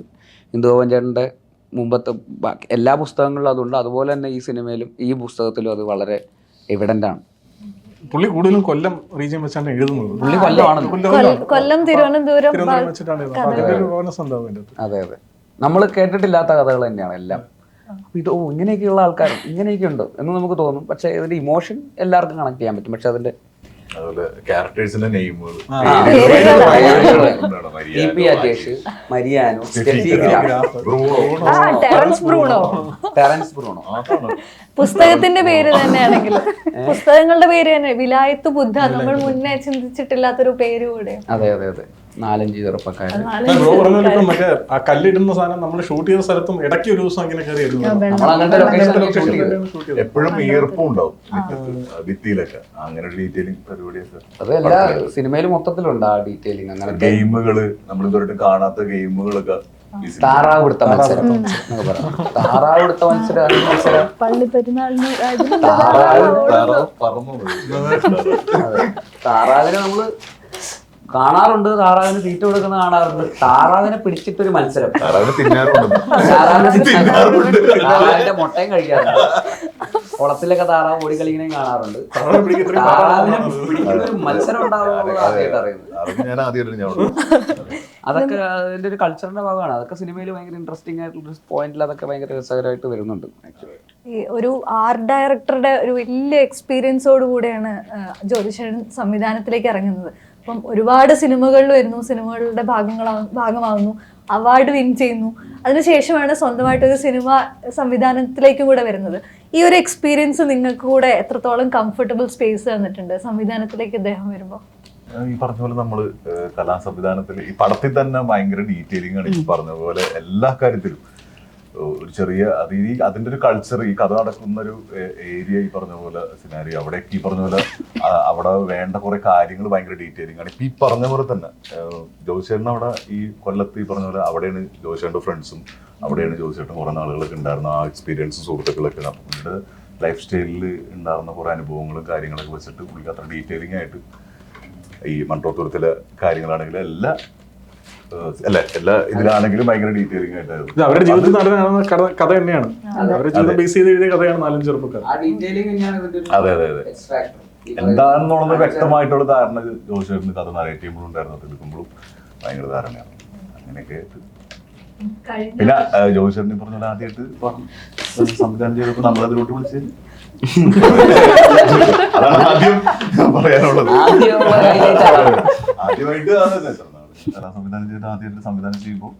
ഇന്ദുഗോപൻ ചേട്ടൻ്റെ മുമ്പത്തെ എല്ലാ പുസ്തകങ്ങളിലും അതുണ്ട്. അതുപോലെ തന്നെ ഈ സിനിമയിലും ഈ പുസ്തകത്തിലും അത് വളരെ എവിഡൻ്റ് ആണ്. പുള്ളി കൂടുതലും കൊല്ലം റീജിയൻ വെച്ചാണ് എഴുതുന്നത്. പുള്ളി കൊല്ലമാണ്. കൊല്ലം, തിരുവനന്തപുരം അതെ അതെ. നമ്മൾ കേട്ടിട്ടില്ലാത്ത കഥകൾ തന്നെയാണ് എല്ലാം. അപ്പോൾ ഇത് ഇങ്ങനെയൊക്കെയുള്ള ആൾക്കാരും ഇങ്ങനെയൊക്കെ ഉണ്ട് എന്ന് നമുക്ക് തോന്നും. പക്ഷേ ഇതിന്റെ ഇമോഷൻ എല്ലാവർക്കും കണക്ട് ചെയ്യാൻ പറ്റും. പക്ഷെ അതിന്റെ അതുപോലെ ക്യാരക്ടേഴ്സിന്റെ നെയിമുകൾ Mariano, Terrance Bruno, Terrance Bruno, പുസ്തകത്തിന്റെ പേര് തന്നെയാണെങ്കിലും പുസ്തകങ്ങളുടെ പേര് തന്നെ വിലായത്ത് ബുദ്ധ, നമ്മൾ മുന്നേ ചിന്തിച്ചിട്ടില്ലാത്തൊരു പേര് കൂടെ. അതെ അതെ അതെ, 4-5 ചെറുപ്പക്കാര്. ബ്രോ പറഞ്ഞാൽ ഇപ്പം മറ്റേ ആ കല്ലിടുന്ന സാധനം നമ്മൾ ഷൂട്ട് ചെയ്ത സ്ഥലത്തും ഇടയ്ക്ക് ഒരു ദിവസം അങ്ങനെ കയറിയായിരുന്നു. എപ്പോഴും ഈർപ്പം ഉണ്ടാവും ഭിത്തിയിലൊക്കെ, അങ്ങനെ ഒരു ഡീറ്റെയിലിംഗ് പരിപാടിയൊക്കെ. അത് എല്ലാ സിനിമയിലും മൊത്തത്തിലുണ്ട് ആ ഡീറ്റെയിലിംഗ്. അങ്ങനെ ഗെയിമുകള് നമ്മൾ ഇതുവരെ കാണാത്ത ഗെയിമുകളൊക്കെ, താറാവ് കൊടുത്ത മത്സരം എന്നൊക്കെ പറയാം. താറാവ് കൊടുത്ത മത്സരം പള്ളി പെരുന്നാളിന് താറാവിനെ നമ്മള് കാണാറുണ്ട്, താറാവിന് തീറ്റ കൊടുക്കുന്ന കാണാറുണ്ട്. താറാവിനെ പിടിച്ചിട്ടൊരു മത്സരം, താറാവിനെ തിന്നാറുണ്ട്, താറാവിന്റെ മുട്ടയും കഴിക്കാറുണ്ട്. കുളത്തിലൊക്കെ താറാവ് ഓടി കളിക്കണേ കാണാറുണ്ട്. താറാവിനെ പിടിക്കുന്നൊരു മത്സരം ഉണ്ടാവുന്നത് ആദ്യമായിട്ട് അറിയുന്നത്. ഞാൻ ആദ്യമായിട്ട് അതൊക്കെ അതിന്റെ ഒരു കൾച്ചറിന്റെ ഭാഗമാണ്. അതൊക്കെ സിനിമയിൽ ഭയങ്കര ഇൻട്രസ്റ്റിംഗ് ആയിട്ടുള്ള പോയിന്റിൽ അതൊക്കെ ഭയങ്കര രസകരമായിട്ട് വരുന്നുണ്ട്. ആക്ച്വലി ഒരു ആർട്ട് ഡയറക്ടറുടെ ഒരു വലിയ എക്സ്പീരിയൻസോട് കൂടെയാണ് ജ്യോതിഷേട്ടൻ സംവിധാനത്തിലേക്ക് ഇറങ്ങുന്നത്. അപ്പം ഒരുപാട് സിനിമകളിൽ വരുന്നു, സിനിമകളുടെ ഭാഗമാവുന്നു, അവാർഡ് വിൻ ചെയ്യുന്നു. അതിനുശേഷമാണ് സ്വന്തമായിട്ടൊരു സിനിമ സംവിധാനത്തിലേക്കും കൂടെ വരുന്നത്. ഈ ഒരു എക്സ്പീരിയൻസ് നിങ്ങൾക്ക് കൂടെ എത്രത്തോളം കംഫർട്ടബിൾ സ്പേസ് തന്നിട്ടുണ്ട് സംവിധാനത്തിലേക്ക് അദ്ദേഹം വരുമ്പോൾ? ഈ പറഞ്ഞ പോലെ നമ്മള് കലാ സംവിധാനത്തിൽ ഈ പടത്തിൽ തന്നെ ഭയങ്കര ഡീറ്റെയിലിംഗ് ആണ്. ഈ പറഞ്ഞ പോലെ എല്ലാ കാര്യത്തിലും ഒരു ചെറിയ അതിന്റെ ഒരു കൾച്ചർ, ഈ കഥ നടക്കുന്ന ഒരു ഏരിയ, ഈ പറഞ്ഞ പോലെ സിനാരി, അവിടേക്ക് ഈ പറഞ്ഞ പോലെ അവിടെ വേണ്ട കുറെ കാര്യങ്ങൾ ഭയങ്കര ഡീറ്റെയിലിംഗ് ആണ്. ഇപ്പൊ ഈ പറഞ്ഞ പോലെ തന്നെ ജോതിച്ചേട്ടൻ അവിടെ ഈ കൊല്ലത്ത് ഈ പറഞ്ഞ പോലെ അവിടെയാണ് ജോതിച്ചേട്ടൻ്റെ ഫ്രണ്ട്സും, അവിടെയാണ് ജോതിച്ചേട്ടൻ കുറെ നാളുകളൊക്കെ ഉണ്ടായിരുന്ന ആ എക്സ്പീരിയൻസും സുഹൃത്തുക്കളൊക്കെ. അപ്പം പുള്ളിയുടെ ലൈഫ് സ്റ്റൈലിൽ ഉണ്ടാകുന്ന കുറെ അനുഭവങ്ങളും കാര്യങ്ങളൊക്കെ വെച്ചിട്ട് പുള്ളിക്ക് അത്ര ഡീറ്റെയിലിംഗ് ആയിട്ട് ഈ മൺട്രോത്തുരത്തിലെ കാര്യങ്ങളാണെങ്കിലും എല്ലാ ഇതിലാണെങ്കിലും ഭയങ്കര ഡീറ്റെയിലിംഗ് ആയിട്ടായിരുന്നു. അവരുടെ ജീവിതത്തിൽ നടന്ന കഥ തന്നെയാണ്, അവരുടെ ജീവിതം ബേസ് ചെയ്ത് എഴുതിയ കഥയാണ് 4 ചെറുപ്പക്കാർ. അതെ അതെ അതെ, എന്താണെന്നുള്ളത് വ്യക്തമായിട്ടുള്ള ധാരണ ജോതിച്ചേട്ടന് കഥ നരേറ്റ് ചെയ്യുമ്പോഴും ഉണ്ടായിരുന്നു, എടുക്കുമ്പോഴും ഭയങ്കര ധാരണയാണ്. അങ്ങനെയൊക്കെ പിന്നെ ജോതിച്ചേട്ടൻ പറഞ്ഞ പോലെ ആദ്യമായിട്ട് സംവിധാനം ചെയ്തപ്പോൾ നമ്മളതിലോട്ട് വിളിച്ച് അതാണ് ആദ്യം പറയാനുള്ളത്. ആദ്യമായിട്ട് സംവിധാനം ചെയ്ത് ആദ്യമായിട്ട് സംവിധാനം ചെയ്യുമ്പോൾ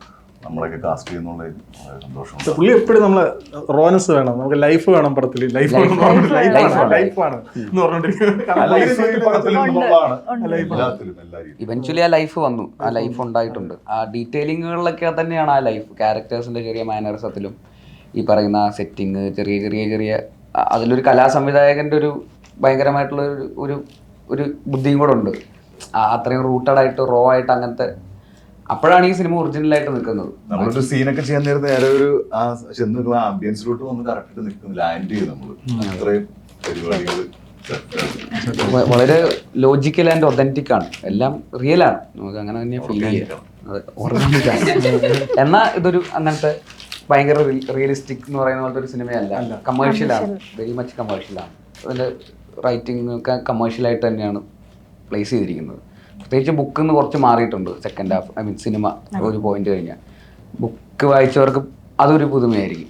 നമ്മളൊക്കെ കാസ്റ്റ് ചെയ്യുന്നുള്ള സന്തോഷം. പുള്ളി എപ്പോഴും നമ്മളെ റോനസ് വേണം, നമുക്ക് ലൈഫ് വേണം പടത്തിൽ, ലൈഫാണ് എന്ന് ഇവൻച്വലി ആ ലൈഫ് വന്നു, ആ ലൈഫ് ഉണ്ടായിട്ടുണ്ട്. ആ ഡീറ്റെയിലിങ്ങുകളിലൊക്കെ തന്നെയാണ് ആ ലൈഫ്. ക്യാരക്ടേഴ്സിന്റെ ചെറിയ മാനറിസത്തിലും ഈ പറയുന്ന സെറ്റിങ്, ചെറിയ ചെറിയ ചെറിയ അതിലൊരു കലാസംവിധായകന്റെ ഒരു ഭയങ്കരമായിട്ടുള്ള ഒരു ഒരു ബുദ്ധിയും കൂടെ ഉണ്ട്. അത്രയും റൂട്ടഡ് ആയിട്ട് റോ ആയിട്ട് അങ്ങനത്തെ. അപ്പോഴാണ് ഈ സിനിമ ഒറിജിനൽ ആയിട്ട് നിൽക്കുന്നത്. നമ്മളൊരു സീനൊക്കെ ചെയ്യാൻ നേരത്തെ നേരെ ഒരു ചെന്ന് നിൽക്കുന്ന ആംബിയൻസിലോട്ട് വന്ന് കറക്റ്റ് നിൽക്കുന്നു, ലാൻഡ് ചെയ്യും നമ്മള്. അത്രയും പരിപാടികൾ വളരെ ലോജിക്കൽ ആൻഡ് ഒതന്റിക് ആണ്, എല്ലാം റിയൽ ആണ്, നമുക്ക് അങ്ങനെ തന്നെ ഫീൽ ചെയ്യാം. ഓർഗാനിക് ആണ്. എന്നാൽ ഇതൊരു അങ്ങനത്തെ ഭയങ്കര റിയലിസ്റ്റിക് എന്ന് പറയുന്ന പോലത്തെ ഒരു സിനിമയല്ല, കമേഴ്ഷ്യലാണ്, വെരി മച്ച് കമേഴ്ഷ്യലാണ്. അതിൻ്റെ റൈറ്റിംഗ് ഒക്കെ കമേഴ്ഷ്യലായിട്ട് തന്നെയാണ് പ്ലേസ് ചെയ്തിരിക്കുന്നത്. പ്രത്യേകിച്ച് ബുക്കിൽ നിന്ന് കുറച്ച് മാറിയിട്ടുണ്ട് second half, I mean cinema ഒരു പോയിന്റ് കഴിഞ്ഞാൽ. ബുക്ക് വായിച്ചവർക്ക് അതൊരു പുതുമയായിരിക്കും.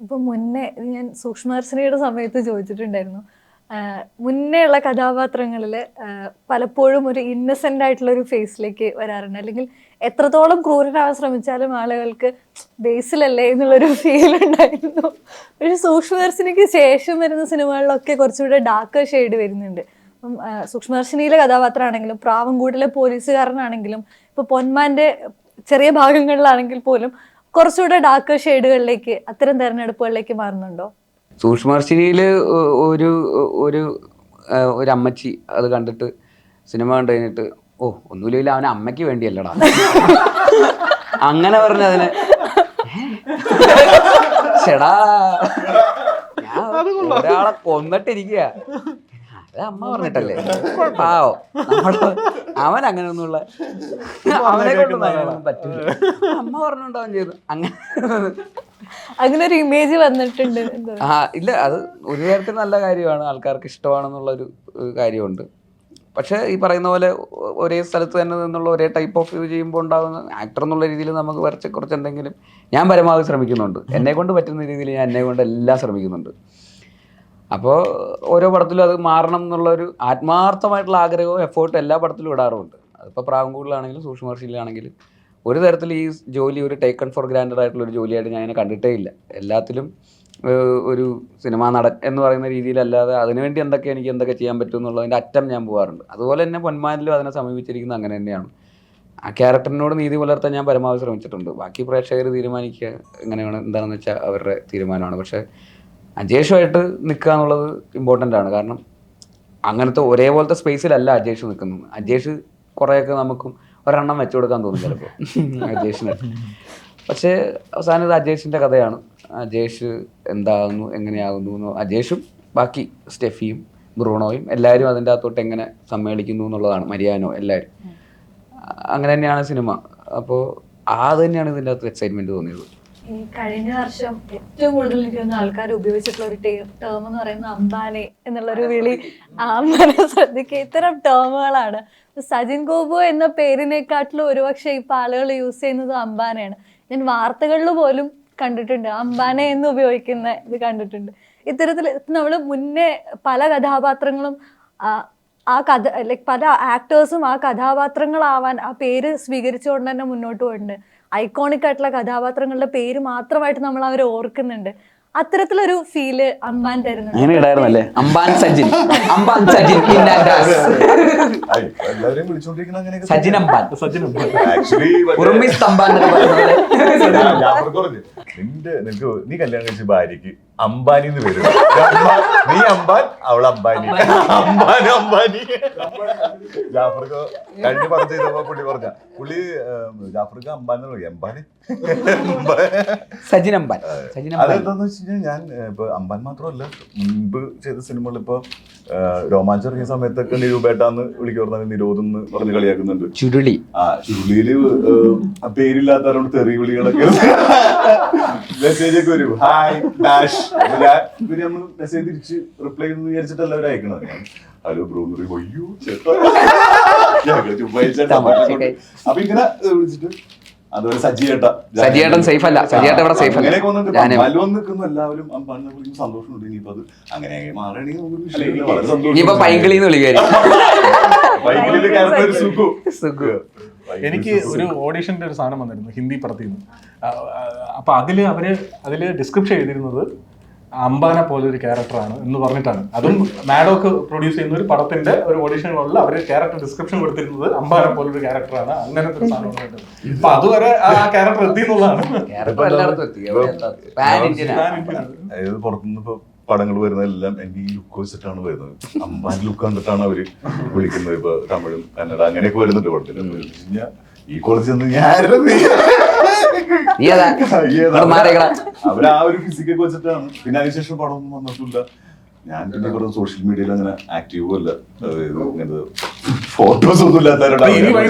ഇപ്പം മുന്നേ ഞാൻ സൂക്ഷ്മദർശിനിയുടെ സമയത്ത് ചോദിച്ചിട്ടുണ്ടായിരുന്നു, മുന്നേ ഉള്ള കഥാപാത്രങ്ങളിൽ പലപ്പോഴും ഒരു ഇന്നസെൻ്റ് ആയിട്ടുള്ള ഒരു ഫേസിലേക്ക് വരാറുണ്ട്, അല്ലെങ്കിൽ എത്രത്തോളം ക്രൂരനാവാൻ ശ്രമിച്ചാലും ആളുകൾക്ക് ബേസിലല്ലേ എന്നുള്ളൊരു ഫീൽ ഉണ്ടായിരുന്നു. പക്ഷെ സൂക്ഷ്മദർശിനിക്ക് ശേഷം വരുന്ന സിനിമകളിലൊക്കെ കുറച്ചുകൂടെ ഡാർക്ക് ഷെയ്ഡ് വരുന്നുണ്ട്. അപ്പം സൂക്ഷ്മദർശിനിയിലെ കഥാപാത്രമാണെങ്കിലും പ്രാവൻകൂടിലെ പോലീസുകാരനാണെങ്കിലും ഇപ്പോൾ പൊന്മാൻ്റെ ചെറിയ ഭാഗങ്ങളിലാണെങ്കിൽ പോലും കുറച്ചുകൂടെ ഡാർക്ക് ഷെയ്ഡുകളിലേക്ക്, അത്തരം തെരഞ്ഞെടുപ്പുകളിലേക്ക് മാറുന്നുണ്ടോ? സൂക്ഷ്മദർശിനിയിൽ ഒരു ഒരു ഒരു അമ്മച്ചി അത് കണ്ടിട്ട് സിനിമ കണ്ടു കഴിഞ്ഞിട്ട്, ഓ ഒന്നുമില്ല അവനെ അമ്മയ്ക്ക് വേണ്ടിയല്ലടാ അങ്ങനെ പറഞ്ഞതിന് ചേടാ ഞാൻ ഒരാളെ കൊന്നിട്ടിരിക്കുക, അത് അമ്മ പറഞ്ഞിട്ടല്ലേ പാവോ, അവൻ അങ്ങനെ ഒന്നുമുള്ള അവനെ കൊണ്ടൊന്നും പറ്റില്ല, അമ്മ പറഞ്ഞുകൊണ്ടവൻ ചെയ്തു അങ്ങനെ ഒരു ഇമേജ് വന്നിട്ടുണ്ട്. ഇല്ല, അത് ഒരു തരത്തിൽ നല്ല കാര്യമാണ്, ആൾക്കാർക്ക് ഇഷ്ടമാണെന്നുള്ളൊരു കാര്യമുണ്ട്. പക്ഷേ ഈ പറയുന്ന പോലെ ഒരേ സ്ഥലത്ത് തന്നെ നിന്നുള്ള ഒരേ ടൈപ്പ് ഓഫ് ഇത് ചെയ്യുമ്പോൾ ഉണ്ടാകുന്ന ആക്ടർ എന്നുള്ള രീതിയിൽ നമുക്ക് കുറച്ച് എന്തെങ്കിലും ഞാൻ പരമാവധി ശ്രമിക്കുന്നുണ്ട്. എന്നെ കൊണ്ട് പറ്റുന്ന രീതിയിൽ ഞാൻ എന്നെ കൊണ്ട് എല്ലാം ശ്രമിക്കുന്നുണ്ട്. അപ്പോൾ ഓരോ പടത്തിലും അത് മാറണം എന്നുള്ളൊരു ആത്മാർത്ഥമായിട്ടുള്ള ആഗ്രഹവും എഫേർട്ടും എല്ലാ പടത്തിലും ഇടാറുമുണ്ട്. അതിപ്പോൾ പ്രാവൻകൂടിലാണെങ്കിലും സൂക്ഷ്മദർശിയിലാണെങ്കിലും ഒരു തരത്തിൽ ഈ ജോലി ഒരു ടേക്കൺ ഫോർ ഗ്രാൻഡഡ് ആയിട്ടുള്ള ഒരു ജോലിയായിട്ട് ഞാൻ അതിനെ കണ്ടിട്ടേ ഇല്ല. എല്ലാത്തിലും ഒരു സിനിമാ നടൻ എന്ന് പറയുന്ന രീതിയിലല്ലാതെ അതിനുവേണ്ടി എനിക്ക് എന്തൊക്കെ ചെയ്യാൻ പറ്റും എന്നുള്ളതിൻ്റെ അറ്റം ഞാൻ പോകാറുണ്ട്. അതുപോലെ തന്നെ പൊന്മാനിലും അതിനെ സമീപിച്ചിരിക്കുന്നത് അങ്ങനെ തന്നെയാണ്. ആ ക്യാരക്ടറിനോട് നീതി പുലർത്താൻ ഞാൻ പരമാവധി ശ്രമിച്ചിട്ടുണ്ട്. ബാക്കി പ്രേക്ഷകർ തീരുമാനിക്കുക എങ്ങനെയാണ് എന്താണെന്ന് വെച്ചാൽ അവരുടെ തീരുമാനമാണ്. പക്ഷേ അജേഷുമായിട്ട് നിൽക്കുക എന്നുള്ളത് ഇമ്പോർട്ടൻ്റ് ആണ്. കാരണം അങ്ങനത്തെ ഒരേപോലത്തെ സ്പേസിലല്ല അജേഷ് നിൽക്കുന്നത്. അജേഷ് കുറേയൊക്കെ നമുക്കും ഒരെണ്ണം വെച്ചു കൊടുക്കാൻ തോന്നും ചിലപ്പോൾ അജേഷിന്. പക്ഷേ അവസാനം ഇത് അജേഷിൻ്റെ കഥയാണ്. അജേഷ് എന്താകുന്നു എങ്ങനെയാകുന്നു എന്നോ അജേഷും ബാക്കി സ്റ്റെഫിയും ബ്രൂണോയും എല്ലാവരും അതിൻ്റെ അകത്തോട്ട് എങ്ങനെ സമ്മേളിക്കുന്നു എന്നുള്ളതാണ്. മരിയാനോ എല്ലാവരും അങ്ങനെ തന്നെയാണ് സിനിമ. അപ്പോൾ അത് തന്നെയാണ് ഇതിൻ്റെ അകത്ത് എക്സൈറ്റ്മെൻറ്റ് തോന്നിയത്. ഈ കഴിഞ്ഞ വർഷം ഏറ്റവും കൂടുതൽ എനിക്ക് തോന്നുന്ന ആൾക്കാർ ഉപയോഗിച്ചിട്ടുള്ള ഒരു ടേം എന്ന് പറയുന്നത് അംബാനെ എന്നുള്ളൊരു വിളി. അംബാനെ ശ്രദ്ധിക്കുക, ഇത്തരം ടേമുകളാണ്. സജിൻ ഗോപു എന്ന പേരിനെക്കാട്ടിലും ഒരുപക്ഷെ ഇപ്പം ആളുകൾ യൂസ് ചെയ്യുന്നത് അംബാനെയാണ്. ഞാൻ വാർത്തകളിൽ പോലും കണ്ടിട്ടുണ്ട് അംബാനെ എന്ന് ഉപയോഗിക്കുന്ന ഇത് കണ്ടിട്ടുണ്ട്. ഇത്തരത്തിൽ നമ്മൾ മുന്നേ പല കഥാപാത്രങ്ങളും ആ കഥ ലൈക്ക് പല ആക്ടേഴ്സും ആ കഥാപാത്രങ്ങളാവാൻ ആ പേര് സ്വീകരിച്ചുകൊണ്ട് തന്നെ മുന്നോട്ട് പോയിട്ടുണ്ട്. ഐക്കോണിക് ആയിട്ടുള്ള കഥാപാത്രങ്ങളുടെ പേര് മാത്രമായിട്ട് നമ്മൾ അവരെ ഓർക്കുന്നുണ്ട്. അത്തരത്തിലൊരു ഫീല് അംബാൻ തരുന്നുണ്ട്. അംബാൻ സജിൻ, അംബാൻ സജിൻ, എല്ലാവരെയും വിളിച്ചോണ്ടിരിക്കുന്ന അങ്ങനെയൊക്കെ സജിൻ അംബാൻ, ആക്ച്വലി നീ കല്യാണം കഴിച്ച ഭാര്യക്ക് അംബാനി എന്ന് വരും. നീ അംബാൻ, അവൾ അംബാനി. അംബാനി ജാഫർക്ക് കഴിഞ്ഞ പടം ചെയ്തപ്പോ പുള്ളി ജാഫർക്ക് അംബാൻ എന്ന് പറയും. അംബാനി സജിൻ അംബാൻ. അതെന്താന്ന് വെച്ച് കഴിഞ്ഞാൽ ഞാൻ ഇപ്പൊ അംബാൻ മാത്രമല്ല മുൻപ് ചെയ്ത സിനിമകൾ ഇപ്പൊ രോമാഞ്ചം ഇറങ്ങിയ സമയത്തൊക്കെ നിരൂപേട്ടാന്ന് വിളിക്കുവായിരുന്നു. നിരോധം എന്ന് പറഞ്ഞ് കളിയാക്കുന്നുണ്ട്. ചുരുളി ചുരുളിയില് പേരില്ലാത്തവരോട് തെറി വിളികളൊക്കെ മെസ്സേജ് ഒക്കെ വരും. ഹായ് ഡാഷ് നമ്മൾ മെസ്സേജ് തിരിച്ച് റിപ്ലൈ എന്ന് വിചാരിച്ചിട്ടല്ല അവർ അയക്കണത്. ഹലോ ബ്രോ എന്ന് പറയും. അയ്യോ ചേട്ടാ അപ്പൊ ഇങ്ങനെ വിളിച്ചിട്ട് അതുപോലെ സജിയേട്ടൻ സേഫ് അല്ല, സജിയേട്ടൻ ഇവിടെ സേഫ് അല്ല. നിൽക്കുന്നു എല്ലാവരും സന്തോഷമുണ്ട്. ഇനിയിപ്പോ അത് അങ്ങനെ മാറണമെങ്കിൽ വളരെ സന്തോഷം. പൈങ്കിളിന്ന് സുഖു. എനിക്ക് ഒരു ഓഡീഷന്റെ ഒരു സാധനം വന്നിരുന്നു ഹിന്ദി പടത്തിൽ നിന്ന്. അപ്പൊ അതില് ഡിസ്ക്രിപ്ഷൻ എഴുതിയിരുന്നത് അംബാനെ പോലെ ഒരു ക്യാരക്ടറാണ് എന്ന് പറഞ്ഞിട്ടാണ്. അതും മാഡോക്ക് പ്രൊഡ്യൂസ് ചെയ്യുന്ന ഒരു പടത്തിന്റെ ഒരു ഓഡീഷനിലുള്ള അവര് ക്യാരക്ടർ ഡിസ്ക്രിപ്ഷൻ കൊടുത്തിരുന്നത് അംബാനെ പോലെ ഒരു ക്യാരക്ടറാണ്. അങ്ങനത്തെ ഒരു സാധനം അപ്പൊ അതുവരെ ആ ക്യാരക്ടർ എത്തി എന്നുള്ളതാണ്. പുറത്തുനിന്ന് ഇപ്പൊ പടങ്ങൾ വരുന്നതെല്ലാം എനിക്ക് ഈ ലുക്ക് വെച്ചിട്ടാണ് വരുന്നത്. അമ്പാന്റെ ലുക്ക് കണ്ടിട്ടാണ് അവര് വിളിക്കുന്നത്. ഇപ്പൊ തമിഴും കന്നഡ അങ്ങനെയൊക്കെ വരുന്നുണ്ട് പടത്തിൽ. ഈ കോളേജിൽ നിന്ന് അവര് ആ ഒരു ഫിസിക്കൊക്കെ വെച്ചിട്ടാണ്. പിന്നെ അതിനുശേഷം പടമൊന്നും വന്നിട്ടില്ല. ഞാൻ പിന്നെ പറഞ്ഞ സോഷ്യൽ മീഡിയയിൽ അങ്ങനെ ആക്റ്റീവും അല്ല. ഇങ്ങനത്തെ ഫോട്ടോസ് ഒന്നും ഇല്ലാത്തവരോട്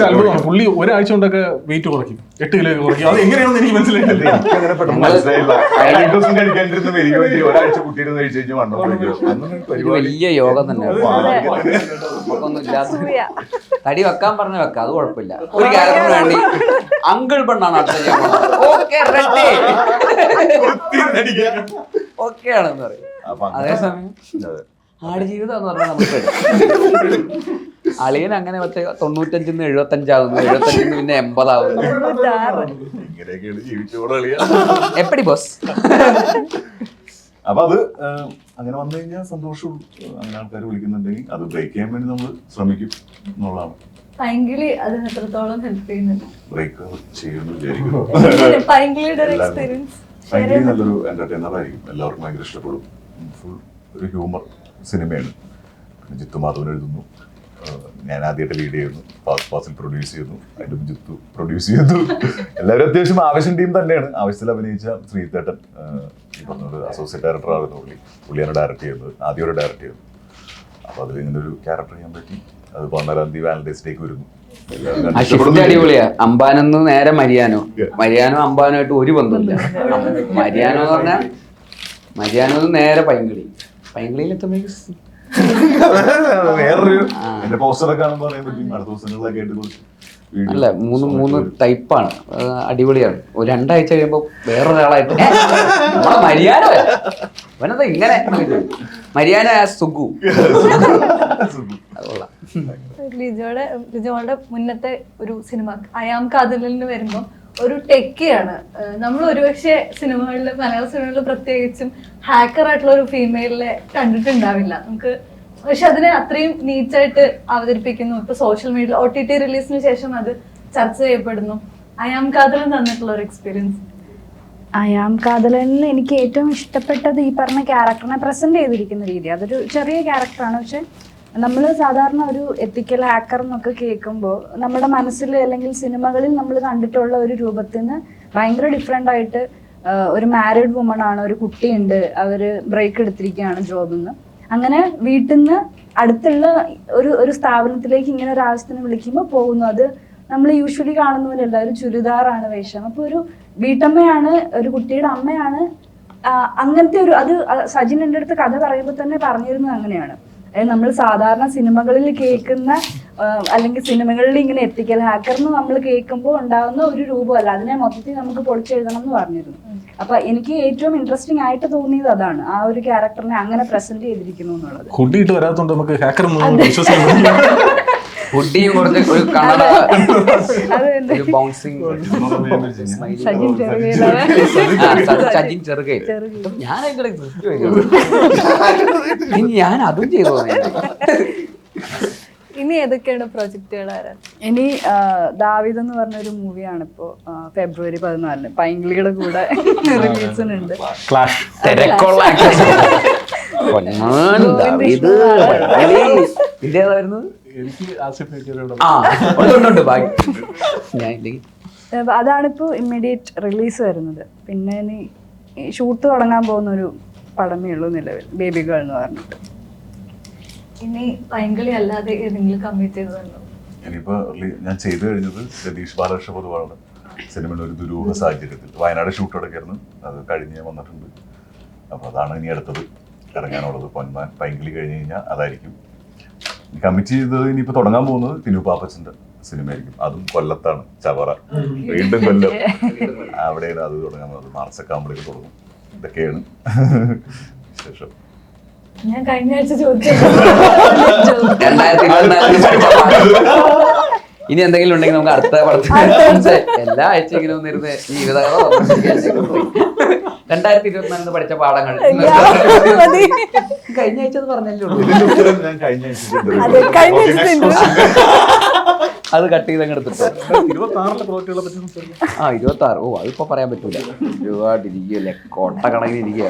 പുള്ളി ഒരാഴ്ച കൊണ്ടൊക്കെ വെയിറ്റ് കുറയ്ക്കും, 8 കിലോ കുറയ്ക്കും. അത് എങ്ങനെയാണെന്ന് എനിക്ക് മനസ്സിലായില്ല. എനിക്ക് അങ്ങനെ പെട്ടെന്ന് മനസ്സിലായില്ല. ദിവസം കഴിക്കാണ്ടിരുന്ന വരിക ഒരാഴ്ച കുട്ടിയിരുന്ന് കഴിച്ചു കഴിഞ്ഞാൽ വണ്ണം വലിയ യോഗം തന്നെ. തടി വെക്കാൻ പറഞ്ഞ വെക്കാം, അത് കുഴപ്പമില്ല. ഒരു ക്യാരക്ടറിന് വേണ്ടി അങ്കിൾ പെണ്ണാണ് ഓക്കെ ആണെന്ന് പറയും. അതേസമയം ആടുജീവിതം എന്ന് പറഞ്ഞാൽ നമുക്ക് അളിയൻ അങ്ങനെ മറ്റേ 95-ന്ന് 75 ആകുന്നു, 75-ന്ന് പിന്നെ 80 ആകുന്നു. എപ്പടി ബോസ്. അപ്പൊ അത് അങ്ങനെ വന്നു കഴിഞ്ഞാൽ സന്തോഷവും. അങ്ങനെ ആൾക്കാർ വിളിക്കുന്നുണ്ടെങ്കിൽ അത് ബ്രേക്ക് ചെയ്യാൻ വേണ്ടി നമ്മൾ ശ്രമിക്കും എന്നുള്ളതാണ്. പൈങ്കിളി അതിന് എത്രത്തോളം ഹെൽപ്പ് ചെയ്യുന്നുണ്ട്? ബ്രേക്ക് ചെയ്യുമെന്ന് വിചാരിക്കുന്നു. പൈങ്കിളി നല്ലൊരു എന്റർടൈനർ ആയിരിക്കും, എല്ലാവർക്കും ഭയങ്കര ഇഷ്ടപ്പെടും. ഫുൾ ഒരു ഹ്യൂമർ സിനിമയാണ്. പിന്നെ ജിത്തു മാധവൻ എഴുതുന്നു, ഞാൻ ആദ്യമായിട്ട് ലീഡ് ചെയ്യുന്നു, ഫാസിൽ പ്രൊഡ്യൂസ് ചെയ്യുന്നു, അതിൻ്റെ ജിത്തു പ്രൊഡ്യൂസ് ചെയ്യുന്നു. എല്ലാവരും അത്യാവശ്യം ആവശ്യം ടീം തന്നെയാണ്. ആവശ്യത്തിൽ അഭിനയിച്ച ശ്രീതേട്ടൻ ഈ പറഞ്ഞൊരു അസോസിയേറ്റ് ഡയറക്ടറായിരുന്നു. പുള്ളിയാണ് ഡയറക്റ്റ് ചെയ്യുന്നത്, ആദ്യമോടെ ഡയറക്റ്റ് ചെയ്യുന്നത്. അപ്പോൾ അതിൽ ഇങ്ങനെ ഒരു ക്യാരക്ടർ ചെയ്യാൻ പറ്റി. അത് 14-ാം തീയതി വാലന്റൈൻസ് ഡേക്ക് വരുന്നു. അടിപൊളിയാ. അംബാനെന്ന് നേരെ മരിയാനോ അംബാനുമായിട്ട് ഒരു ബന്ധമില്ല. മരിയാനോ എന്ന് പറഞ്ഞാൽ മരിയാനോ നേരെ പൈങ്കിളിയിൽ എത്തുമ്പോഴേക്കും വേറൊരു എന്റെ പോസ്റ്ററൊക്കെ കാണുമ്പോൾ അറിയാൻ പറ്റും അടുത്ത ദിവസങ്ങളിലൊക്കെ ആയിട്ട് കുറച്ച് അല്ല മൂന്ന് ടൈപ്പാണ്. അടിപൊളിയാണ്. ഒരു 2 ആഴ്ച കഴിയുമ്പോൾ വേറൊരാളായിട്ട് മരിയാന അവനെന്താ ഇങ്ങനെ മരിയാന സുഗു അതുകൊള്ളാം. ലിജോയുടെ മുന്നത്തെ ഒരു സിനിമ അയാം കാതലിന് വരുമ്പോൾ ഒരു ടെക്കിയാണ്. നമ്മൾ ഒരുപക്ഷെ സിനിമകളിൽ, മലയാള സിനിമകളിൽ പ്രത്യേകിച്ചും ഹാക്കർ ആയിട്ടുള്ള ഒരു ഫീമെയിലിനെ കണ്ടിട്ടുണ്ടാവില്ല നമുക്ക്. പക്ഷെ അതിനെ അത്രയും നീറ്റായിട്ട് അവതരിപ്പിക്കുന്നു. ഇപ്പൊ സോഷ്യൽ മീഡിയ OTT റിലീസിന് ശേഷം അത് ചർച്ച ചെയ്യപ്പെടുന്നു. അയാം കാതലൻ തന്നിട്ടുള്ള ഒരു എക്സ്പീരിയൻസ്. അയാം കാതലനിൽ എനിക്ക് ഏറ്റവും ഇഷ്ടപ്പെട്ടത് ഈ പറഞ്ഞ ക്യാരക്ടറിനെ പ്രസന്റ് ചെയ്തിരിക്കുന്ന രീതി. അതൊരു ചെറിയ ക്യാരക്ടറാണ്, പക്ഷെ നമ്മൾ സാധാരണ ഒരു എത്തിക്കൽ ഹാക്കർ എന്നൊക്കെ കേൾക്കുമ്പോൾ നമ്മുടെ മനസ്സിൽ അല്ലെങ്കിൽ സിനിമകളിൽ നമ്മൾ കണ്ടിട്ടുള്ള ഒരു രൂപത്തിൽ നിന്ന് ഭയങ്കര ഡിഫറെൻ്റ് ആയിട്ട് ഒരു മാരീഡ് വുമൺ ആണ്, ഒരു കുട്ടിയുണ്ട്, അവർ ബ്രേക്ക് എടുത്തിരിക്കുകയാണ് ജോബിൽ നിന്ന്. അങ്ങനെ വീട്ടിൽ നിന്ന് അടുത്തുള്ള ഒരു സ്ഥാപനത്തിലേക്ക് ഇങ്ങനെ ഒരു ആവശ്യത്തിന് വിളിക്കുമ്പോൾ പോകുന്നു. അത് നമ്മൾ യൂഷ്വലി കാണുന്ന പോലെയല്ല, ഒരു ചുരിദാറാണ് വേഷം. അപ്പോൾ ഒരു വീട്ടമ്മയാണ്, ഒരു കുട്ടിയുടെ അമ്മയാണ്. അങ്ങനത്തെ ഒരു അത് സജിൻ എൻ്റെ അടുത്ത് കഥ പറയുമ്പോൾ തന്നെ പറഞ്ഞിരുന്നത് അങ്ങനെയാണ്. അതായത് നമ്മൾ സാധാരണ സിനിമകളിൽ കേൾക്കുന്ന അല്ലെങ്കിൽ സിനിമകളിൽ ഇങ്ങനെ എത്തിക്കൽ ഹാക്കർന്ന് നമ്മൾ കേൾക്കുമ്പോൾ ഉണ്ടാകുന്ന ഒരു രൂപമല്ല, അതിനെ മൊത്തത്തിൽ നമുക്ക് പൊളിച്ചെഴുതണം എന്ന് പറഞ്ഞിരുന്നു. അപ്പൊ എനിക്ക് ഏറ്റവും ഇൻട്രസ്റ്റിംഗ് ആയിട്ട് തോന്നിയത് അതാണ്, ആ ഒരു ക്യാരക്ടറിനെ അങ്ങനെ പ്രസന്റ് ചെയ്തിരിക്കുന്നു എന്നുള്ളത്. ഹുഡിയിട്ട് വരാത്തോണ്ട് നമുക്ക് ഹാക്കർ വിശ്വസിക്കാൻ ഹുഡിയും കുറച്ച് ഒരു കണ്ണട ഒരു ബൗൺസിങ് സജിൻ ചെറുകയിലാണ്. സജിൻ ചെറുകയിൽ ഞാൻ അതും ചെയ്തു. ഇനി ഏതൊക്കെയാണ് പ്രൊജക്ടുകൾ വരാൻ? ഇനി ദാവീദ് എന്ന് പറഞ്ഞൊരു മൂവിയാണ് ഇപ്പോ ഫെബ്രുവരി 14 പൈങ്കിളിയുടെ കൂടെ റിലീസിനുണ്ട്. തിരക്കുള്ള ഇതേതായിരുന്നു? അതാണിപ്പോ ഇമ്മീഡിയറ്റ് റിലീസ് വരുന്നത്. പിന്നെ ഇനി ഷൂട്ട് തുടങ്ങാൻ പോകുന്ന ഒരു പടമേ ഉള്ളൂ നിലവിൽ, ബേബി ഗേൾ എന്ന് പറഞ്ഞിട്ട്. ഇനി പൈങ്കിളി അല്ലാതെ ഏതെങ്കിലും കമ്മിറ്റ് ചെയ്തതുണ്ടോ? ഇനിയിപ്പോ ഞാൻ ചെയ്തു കഴിഞ്ഞത് രതീഷ് ബാലകൃഷ്ണ പൊതുവാളുടെ സിനിമയുടെ ഒരു ദുരൂഹ സാഹചര്യത്തിൽ വയനാട് ഷൂട്ട് എടുക്കായിരുന്നു. അത് കഴിഞ്ഞ് ഞാൻ വന്നിട്ടുണ്ട്. അപ്പോൾ അതാണ് ഇനി അടുത്തത് ഇറങ്ങാനുള്ളത്. പൊന്മാൻ പൈങ്കിളി കഴിഞ്ഞ് കഴിഞ്ഞാൽ അതായിരിക്കും. കമ്മിറ്റ് ചെയ്തത് ഇനിയിപ്പോൾ തുടങ്ങാൻ പോകുന്നത് തിനു പാപ്പച്ചൻ്റെ സിനിമയായിരിക്കും. അതും കൊല്ലത്താണ്, ചവറ, വീണ്ടും കൊല്ലം. അവിടെയാണ് അത് തുടങ്ങാൻ പോകുന്നത്. മാർച്ചൊക്കെ ആകുമ്പോഴേക്ക് തുടങ്ങും. ഇതൊക്കെയാണ് വിശേഷം. ഞാൻ കഴിഞ്ഞ ആഴ്ച ചോദിച്ചു. 2024 ഇനി എന്തെങ്കിലും ഉണ്ടെങ്കിൽ നമുക്ക് അടുത്ത പടത്തിൽ എല്ലാ ആഴ്ച ഇങ്ങനെ വന്നിരുന്ന് ജീവിതകഥ 2024 പഠിച്ച പാഠങ്ങൾ കഴിഞ്ഞ ആഴ്ച പറഞ്ഞല്ലേ ഉള്ളൂ. ഞാൻ കഴിഞ്ഞ അത് കട്ട് ചെയ്ത് അങ്ങ് എടുത്തിട്ട് 26 പ്രോജക്റ്റുകളെ പറ്റി സംസാരിക്കാം. 26. ഓ അതിപ്പോ പറയാൻ പറ്റൂല, ഒരുപാട് ഇരിക്കുകയല്ലേ, കോട്ടക്കണക്കിന് ഇരിക്കുക.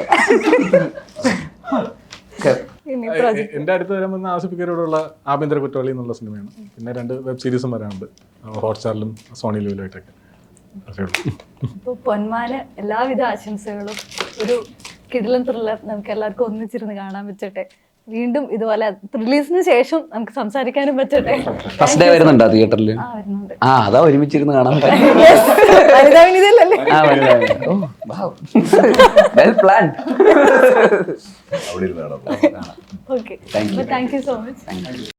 എന്റെ അടുത്ത് വരാൻ വന്ന ആസിഫിക്കരോടുള്ള ആഭ്യന്തര കുറ്റവാളി എന്നുള്ള സിനിമയാണ്. പിന്നെ 2 വെബ് സീരീസും വരാനുണ്ട്, ഹോട്ട്സ്റ്റാറിലും സോണി ലിവിലുമായിട്ടൊക്കെ. അപ്പോൾ പൊന്മാന് എല്ലാവിധ ആശംസകളും. ഒരു കിടിലൻ ത്രില്ലർ നമുക്ക് എല്ലാവർക്കും ഒന്നിച്ചിരുന്ന് കാണാൻ പറ്റട്ടെ. വീണ്ടും ഇതുപോലെ റിലീസിന് ശേഷം നമുക്ക് സംസാരിക്കാനും പറ്റട്ടെ. ഫസ്റ്റ് ഡേ വരുന്നുണ്ടോ തിയേറ്ററിൽ? വരുന്നുണ്ട്. അതാ ഒരുമിച്ചിരുന്ന് കാണാൻ പറ്റും. Okay, thank you so much.